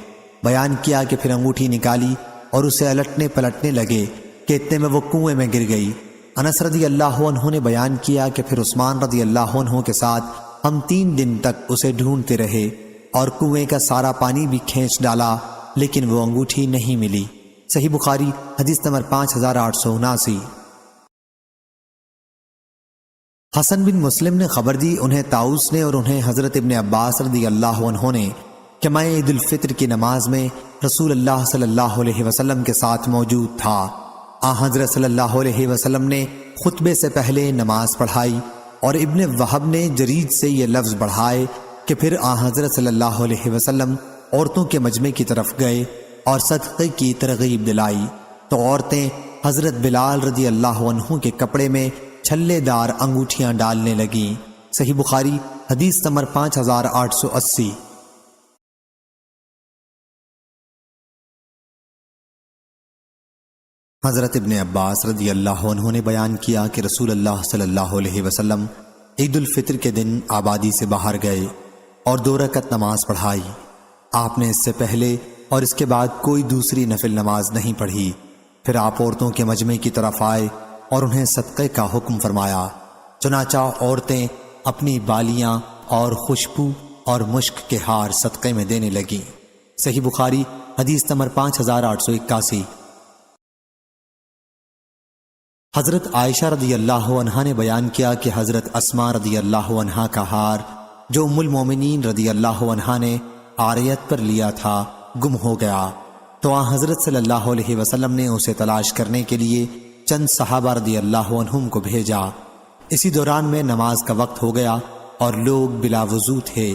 بیان کیا کہ پھر انگوٹھی نکالی اور اسے الٹنے پلٹنے لگے کہ اتنے میں وہ کنویں میں گر گئی۔ انس رضی اللہ عنہ نے بیان کیا کہ پھر عثمان رضی اللہ عنہ کے ساتھ ہم 3 دن تک اسے ڈھونڈتے رہے اور کنویں کا سارا پانی بھی کھینچ ڈالا، لیکن وہ انگوٹھی نہیں ملی۔ صحیح بخاری حدیث نمبر 5879۔ حسن بن مسلم نے خبر دی، انہیں طاؤس نے اور انہیں حضرت ابن عباس رضی اللہ عنہ نے، کہ میں عید الفطر کی نماز میں رسول اللہ صلی اللہ علیہ وسلم کے ساتھ موجود تھا۔ حضرت صلی اللہ علیہ وسلم نے خطبے سے پہلے نماز پڑھائی، اور ابن وہب نے جرید سے یہ لفظ بڑھائے کہ پھر حضرت صلی اللہ علیہ وسلم عورتوں کے مجمع کی طرف گئے اور صدقے کی ترغیب دلائی تو عورتیں حضرت بلال رضی اللہ عنہ کے کپڑے میں چھلے دار انگوٹھیاں ڈالنے لگیں۔ صحیح بخاری حدیث نمبر 5880۔ حضرت ابن عباس رضی اللہ عنہ نے بیان کیا کہ رسول اللہ صلی اللہ علیہ وسلم عید الفطر کے دن آبادی سے باہر گئے اور 2 رکعت نماز پڑھائی۔ آپ نے اس سے پہلے اور اس کے بعد کوئی دوسری نفل نماز نہیں پڑھی۔ پھر آپ عورتوں کے مجمع کی طرف آئے اور انہیں صدقے کا حکم فرمایا، چنانچہ عورتیں اپنی بالیاں اور خوشبو اور مشک کے ہار صدقے میں دینے لگیں۔ صحیح بخاری حدیث نمبر 5881۔ حضرت عائشہ رضی اللہ عنہا نے بیان کیا کہ حضرت اسماء رضی اللہ عنہا کا ہار جو ام المومنین رضی اللہ عنہا نے عاریت پر لیا تھا گم ہو گیا، تو حضرت صلی اللہ علیہ وسلم نے اسے تلاش کرنے کے لیے چند صحابہ رضی اللہ عنہم کو بھیجا۔ اسی دوران میں نماز کا وقت ہو گیا اور لوگ بلا وضو تھے،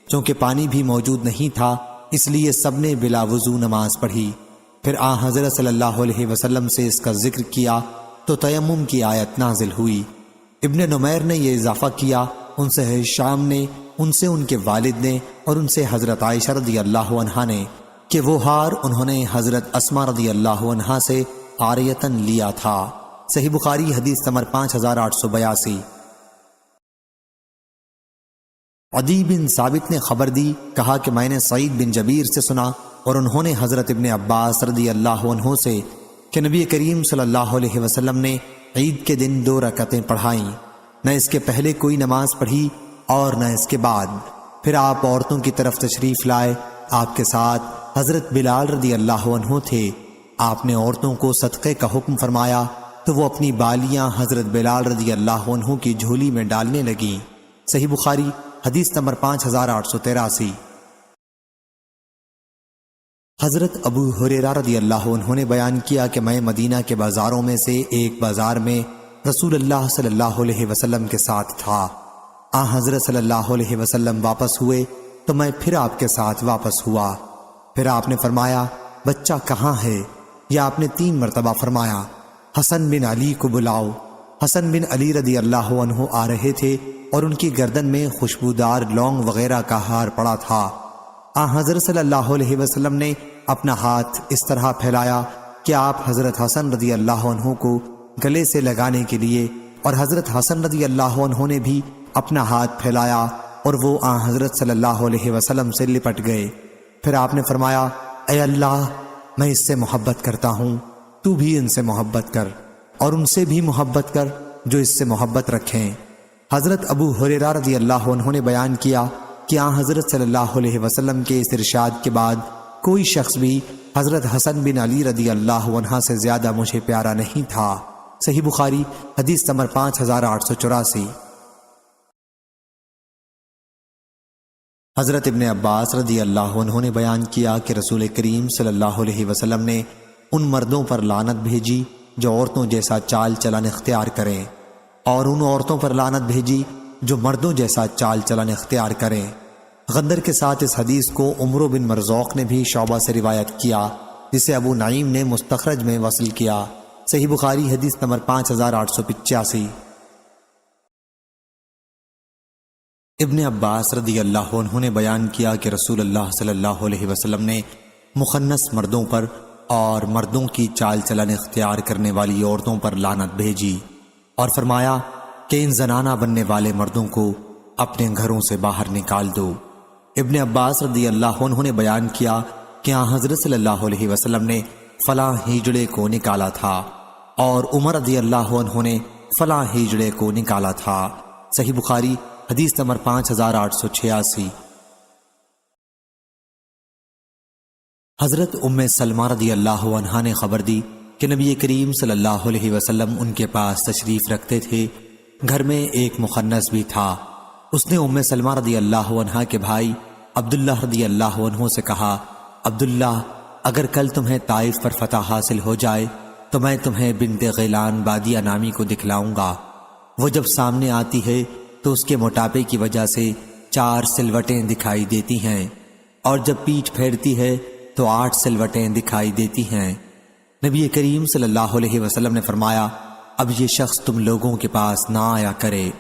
چونکہ پانی بھی موجود نہیں تھا اس لیے سب نے بلا وضو نماز پڑھی۔ پھر حضرت صلی اللہ علیہ وسلم سے اس کا ذکر کیا تو تیمم کی آیت نازل ہوئی۔ ابن نمیر نے یہ اضافہ کیا، ان سے ہشام نے، ان سے ان کے والد نے، اور ان سے حضرت عائشہ رضی اللہ عنہا نے کہ وہ ہار انہوں نے حضرت اسماء رضی اللہ عنہا سے عاریتاً لیا تھا۔ صحیح بخاری حدیث نمبر 5882۔ عدی بن ثابت نے خبر دی، کہا کہ میں نے سعید بن جبیر سے سنا اور انہوں نے حضرت ابن عباس رضی اللہ عنہ سے کہ نبی کریم صلی اللہ علیہ وسلم نے عید کے دن 2 رکعتیں پڑھائیں، نہ اس کے پہلے کوئی نماز پڑھی اور نہ اس کے بعد۔ پھر آپ عورتوں کی طرف تشریف لائے، آپ کے ساتھ حضرت بلال رضی اللہ عنہ تھے۔ آپ نے عورتوں کو صدقے کا حکم فرمایا تو وہ اپنی بالیاں حضرت بلال رضی اللہ عنہ کی جھولی میں ڈالنے لگیں۔ صحیح بخاری حدیث نمبر 5883۔ حضرت ابو ہریرہ رضی اللہ عنہ نے بیان کیا کہ میں مدینہ کے بازاروں میں سے ایک بازار میں رسول اللہ صلی اللہ علیہ وسلم کے ساتھ تھا۔ حضرت صلی اللہ علیہ وسلم واپس ہوئے تو میں پھر آپ کے ساتھ واپس ہوا۔ پھر آپ نے فرمایا بچہ کہاں ہے؟ یا آپ نے 3 مرتبہ فرمایا حسن بن علی کو بلاؤ۔ حسن بن علی رضی اللہ عنہ آ رہے تھے اور ان کی گردن میں خوشبودار لونگ وغیرہ کا ہار پڑا تھا۔ حضرت صلی اللہ علیہ وسلم نے اپنا ہاتھ اس طرح پھیلایا کہ آپ حضرت حسن رضی اللہ عنہ کو گلے سے لگانے کے لیے، اور حضرت حسن رضی اللہ عنہ نے بھی اپنا ہاتھ پھیلایا اور وہ حضرت صلی اللہ علیہ وسلم سے لپٹ گئے۔ پھر آپ نے فرمایا اے اللہ، میں اس سے محبت کرتا ہوں، تو بھی ان سے محبت کر اور ان سے بھی محبت کر جو اس سے محبت رکھیں۔ حضرت ابو ہریرہ رضی اللہ عنہ نے بیان کیا کہ حضرت صلی اللہ علیہ وسلم کے اس ارشاد کے بعد کوئی شخص بھی حضرت حسن بن علی رضی اللہ عنہ سے زیادہ مجھے پیارا نہیں تھا۔ صحیح بخاری حدیث نمبر 5884۔ حضرت ابن عباس رضی اللہ عنہ نے بیان کیا کہ رسول کریم صلی اللہ علیہ وسلم نے ان مردوں پر لعنت بھیجی جو عورتوں جیسا چال چلن اختیار کریں، اور ان عورتوں پر لعنت بھیجی جو مردوں جیسا چال چلن اختیار کریں۔ غندر کے ساتھ اس حدیث کو عمرو بن مرزوق نے بھی شعبہ سے روایت کیا، جسے ابو نعیم نے مستخرج میں وصل کیا۔ صحیح بخاری حدیث نمبر 5885۔ ابن عباس رضی اللہ عنہ نے بیان کیا کہ رسول اللہ صلی اللہ علیہ وسلم نے مخنث مردوں پر اور مردوں کی چال چلن اختیار کرنے والی عورتوں پر لعنت بھیجی اور فرمایا کہ ان زنانہ بننے والے مردوں کو اپنے گھروں سے باہر نکال دو۔ ابن عباس رضی اللہ عنہ نے بیان کیا کہ حضرت صلی اللہ علیہ وسلم نے فلاں ہیجڑے کو نکالا تھا اور عمر رضی اللہ عنہ نے فلاں ہیجڑے کو نکالا تھا۔ صحیح بخاری حدیث نمبر 5886۔ حضرت ام سلمہ رضی اللہ عنہا نے خبر دی کہ نبی کریم صلی اللہ علیہ وسلم ان کے پاس تشریف رکھتے تھے۔ گھر میں ایک مخنث بھی تھا۔ اس نے ام سلمہ رضی اللہ عنہا کے بھائی عبداللہ رضی اللہ عنہ سے کہا، عبداللہ، اگر کل تمہیں طائف پر فتح حاصل ہو جائے تو میں تمہیں بنت غیلان بادیہ نامی کو دکھلاؤں گا۔ وہ جب سامنے آتی ہے تو اس کے موٹاپے کی وجہ سے 4 سلوٹیں دکھائی دیتی ہیں، اور جب پیٹھ پھیرتی ہے تو 8 سلوٹیں دکھائی دیتی ہیں۔ نبی کریم صلی اللہ علیہ وسلم نے فرمایا، اب یہ شخص تم لوگوں کے پاس نہ آیا کرے۔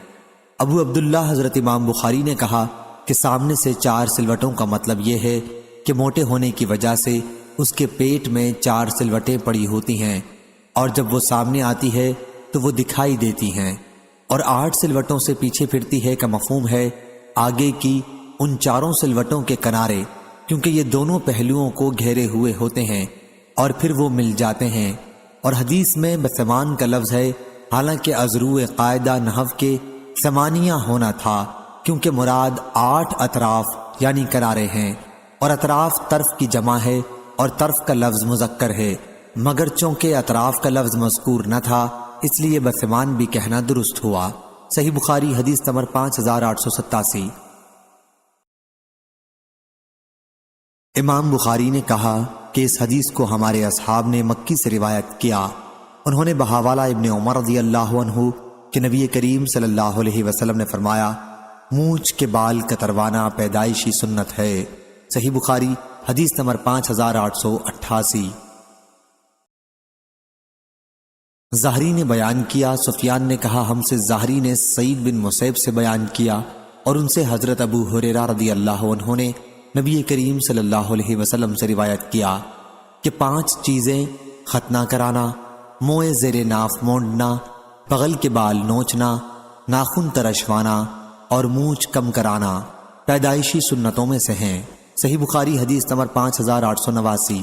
ابو عبداللہ حضرت امام بخاری نے کہا کہ سامنے سے 4 سلوٹوں کا مطلب یہ ہے کہ موٹے ہونے کی وجہ سے اس کے پیٹ میں 4 سلوٹیں پڑی ہوتی ہیں، اور جب وہ سامنے آتی ہے تو وہ دکھائی دیتی ہیں، اور 8 سلوٹوں سے پیچھے پھرتی ہے کا مفہوم ہے آگے کی ان 4 سلوٹوں کے کنارے، کیونکہ یہ دونوں پہلوؤں کو گھیرے ہوئے ہوتے ہیں اور پھر وہ مل جاتے ہیں۔ اور حدیث میں بثمان کا لفظ ہے، حالانکہ ازرو قاعدہ نحو کے ثمانیہ ہونا تھا، کیونکہ مراد 8 اطراف یعنی کنارے ہیں، اور اطراف طرف کی جمع ہے اور طرف کا لفظ مذکر ہے، مگر چونکہ اطراف کا لفظ مذکور نہ تھا اس لیے بثمان بھی کہنا درست ہوا۔ صحیح بخاری حدیث نمبر 5887۔ امام بخاری نے کہا کہ اس حدیث کو ہمارے اصحاب نے مکی سے روایت کیا۔ انہوں نے بہاولہ ابن عمر رضی اللہ عنہ کہ نبی کریم صلی اللہ علیہ وسلم نے فرمایا، مونچھ کے بال کتروانا پیدائشی سنت ہے۔ صحیح بخاری حدیث نمبر 5888۔ زہری نے بیان کیا، سفیان نے کہا ہم سے زہری نے سعید بن مسیب سے بیان کیا، اور ان سے حضرت ابو ہریرہ رضی اللہ عنہ نے نبی کریم صلی اللہ علیہ وسلم سے روایت کیا کہ 5 چیزیں ختنہ کرانا، منہ زیر ناف مونڈنا، بغل کے بال نوچنا، ناخن ترشوانا اور مونچھ کم کرانا پیدائشی سنتوں میں سے ہیں۔ صحیح بخاری حدیث نمبر 5889۔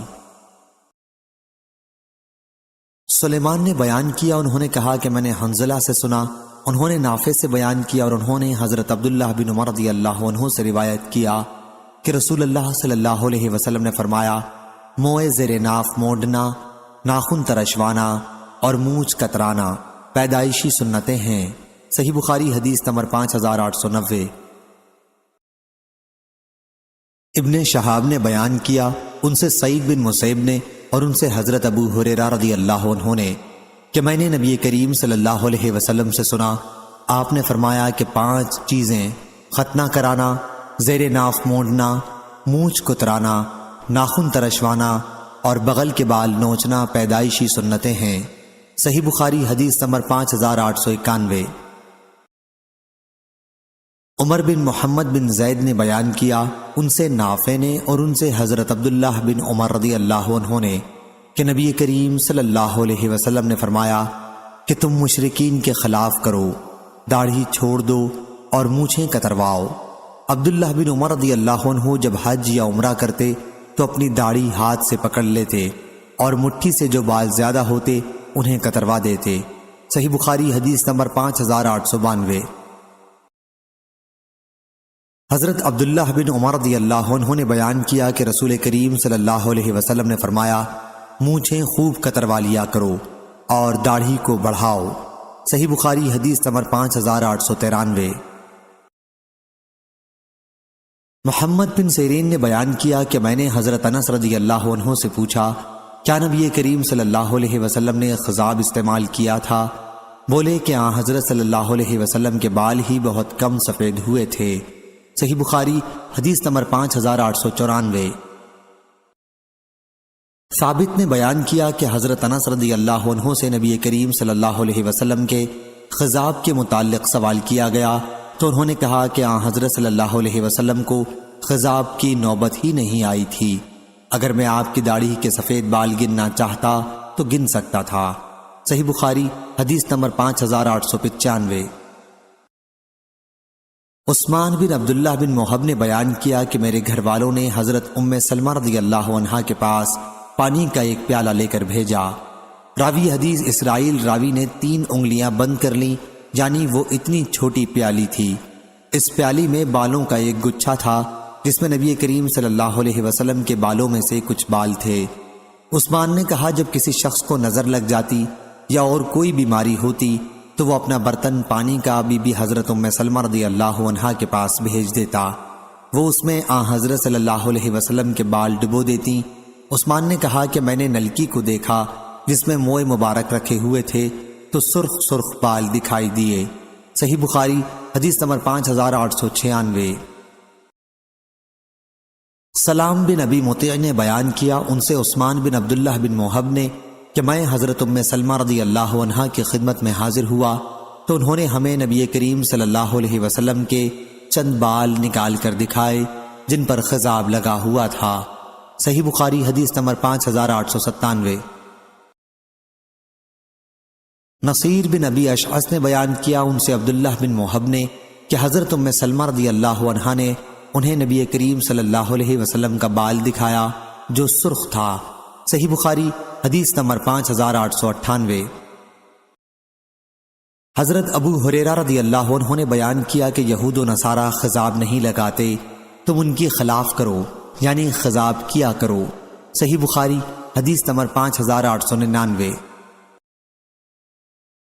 سلیمان نے بیان کیا، انہوں نے کہا کہ میں نے حنظلہ سے سنا، انہوں نے نافع سے بیان کیا، اور انہوں نے حضرت عبداللہ بن عمر رضی اللہ عنہ سے روایت کیا کہ رسول اللہ صلی اللہ علیہ وسلم نے فرمایا، منہ زیر ناف مونڈنا، ناخن ترشوانا اور مونچھ کترانا پیدائشی سنتیں ہیں۔ صحیح بخاری حدیث نمبر 5890۔ ابن شہاب نے بیان کیا، ان سے سعید بن مسیب نے اور ان سے حضرت ابو ہریرہ رضی اللہ عنہ نے کہ میں نے نبی کریم صلی اللہ علیہ وسلم سے سنا، آپ نے فرمایا کہ 5 چیزیں ختنہ کرانا، زیر ناف مونڈنا، مونچھ کترانا، ناخن ترشوانا اور بغل کے بال نوچنا پیدائشی سنتیں ہیں۔ صحیح بخاری حدیث نمبر 5891۔ عمر بن محمد بن زید نے بیان کیا، ان سے نافع نے اور ان سے حضرت عبداللہ بن عمر رضی اللہ عنہ نے کہ نبی کریم صلی اللہ علیہ وسلم نے فرمایا کہ تم مشرکین کے خلاف کرو، داڑھی چھوڑ دو اور مونچھیں کترواؤ۔ عبداللہ بن عمر رضی اللہ عنہ جب حج یا عمرہ کرتے تو اپنی داڑھی ہاتھ سے پکڑ لیتے اور مٹھی سے جو بال زیادہ ہوتے انہیں کتروا دیتے۔ صحیح بخاری حدیث نمبر 5892۔ حضرت عبداللہ بن عمر رضی اللہ عنہ نے بیان کیا کہ رسول کریم صلی اللہ علیہ وسلم نے فرمایا، مونچھیں خوب کتروا لیا کرو اور داڑھی کو بڑھاؤ۔ صحیح بخاری حدیث نمبر 5893۔ محمد بن سیرین نے بیان کیا کہ میں نے حضرت انس رضی اللہ عنہ سے پوچھا، کیا نبی کریم صلی اللہ علیہ وسلم نے خضاب استعمال کیا تھا؟ بولے کہ حضرت صلی اللہ علیہ وسلم کے بال ہی بہت کم سفید ہوئے تھے۔ صحیح بخاری حدیث نمبر 5894۔ ثابت نے بیان کیا کہ حضرت انس رضی اللہ عنہ سے نبی کریم صلی اللہ علیہ وسلم کے خضاب کے متعلق سوال کیا گیا تو انہوں نے کہا کہ حضرت صلی اللہ علیہ وسلم کو خضاب کی نوبت ہی نہیں آئی تھی۔ اگر میں آپ کی داڑھی کے سفید بال گننا چاہتا تو گن سکتا تھا۔ صحیح بخاری حدیث نمبر 5895۔ عثمان بن عبداللہ بن موہب نے بیان کیا کہ میرے گھر والوں نے حضرت ام سلمہ رضی اللہ عنہا کے پاس پانی کا ایک پیالہ لے کر بھیجا۔ راوی حدیث اسرائیل راوی نے 3 انگلیاں بند کر لیں، یعنی وہ اتنی چھوٹی پیالی تھی۔ اس پیالی میں بالوں کا ایک گچھا تھا جس میں نبی کریم صلی اللہ علیہ وسلم کے بالوں میں سے کچھ بال تھے۔ عثمان نے کہا جب کسی شخص کو نظر لگ جاتی یا اور کوئی بیماری ہوتی تو وہ اپنا برتن پانی کا بی بی حضرت ام سلمہ رضی اللہ عنہا کے پاس بھیج دیتا، وہ اس میں حضرت صلی اللہ علیہ وسلم کے بال ڈبو دیتی۔ عثمان نے کہا کہ میں نے نلکی کو دیکھا جس میں موئے مبارک رکھے ہوئے تھے تو سرخ سرخ بال دکھائی دیے۔ صحیح بخاری حدیث نمبر 5896۔ سلام بن ابی مطیع نے بیان کیا ان سے عثمان بن عبداللہ بن موہب نے کہ میں حضرت ام سلمہ رضی اللہ عنہا کی خدمت میں حاضر ہوا تو انہوں نے ہمیں نبی کریم صلی اللہ علیہ وسلم کے چند بال نکال کر دکھائے جن پر خضاب لگا ہوا تھا۔ صحیح بخاری حدیث نمبر 5897۔ نصیر بن ابی اشعث نے بیان کیا ان سے عبداللہ بن موہب نے کہ حضرت ام سلمہ رضی اللہ عنہا نے انہیں نبی کریم صلی اللہ علیہ وسلم کا بال دکھایا جو سرخ تھا۔ صحیح بخاری حدیث نمبر 5898۔ حضرت ابو ہریرہ رضی اللہ عنہ نے بیان کیا کہ یہود و نصارہ خضاب نہیں لگاتے، تم ان کی خلاف کرو یعنی خضاب کیا کرو۔ صحیح بخاری حدیث نمبر 5899۔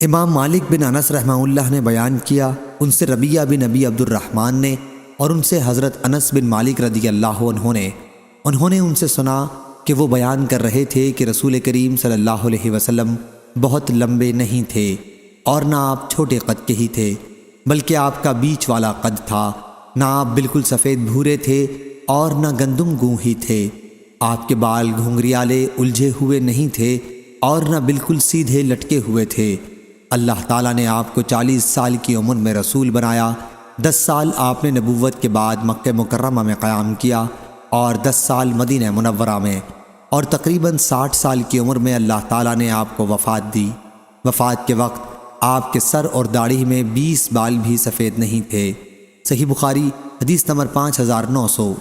امام مالک بن انس رحمہ اللہ نے بیان کیا ان سے ربیہ بن ابی عبد الرحمن نے اور ان سے حضرت انس بن مالک رضی اللہ عنہ نے انہوں نے ان سے سنا کہ وہ بیان کر رہے تھے کہ رسول کریم صلی اللہ علیہ وسلم بہت لمبے نہیں تھے اور نہ آپ چھوٹے قد کے ہی تھے، بلکہ آپ کا بیچ والا قد تھا، نہ آپ بالکل سفید بھورے تھے اور نہ گندم گوں ہی تھے، آپ کے بال گھنگریالے الجھے ہوئے نہیں تھے اور نہ بالکل سیدھے لٹکے ہوئے تھے۔ اللہ تعالیٰ نے آپ کو 40 سال کی عمر میں رسول بنایا، 10 سال آپ نے نبوت کے بعد مکہ مکرمہ میں قیام کیا اور 10 سال مدینہ منورہ میں، اور تقریباً 60 سال کی عمر میں اللہ تعالیٰ نے آپ کو وفات دی۔ وفات کے وقت آپ کے سر اور داڑھی میں 20 بال بھی سفید نہیں تھے۔ صحیح بخاری حدیث نمبر 5900۔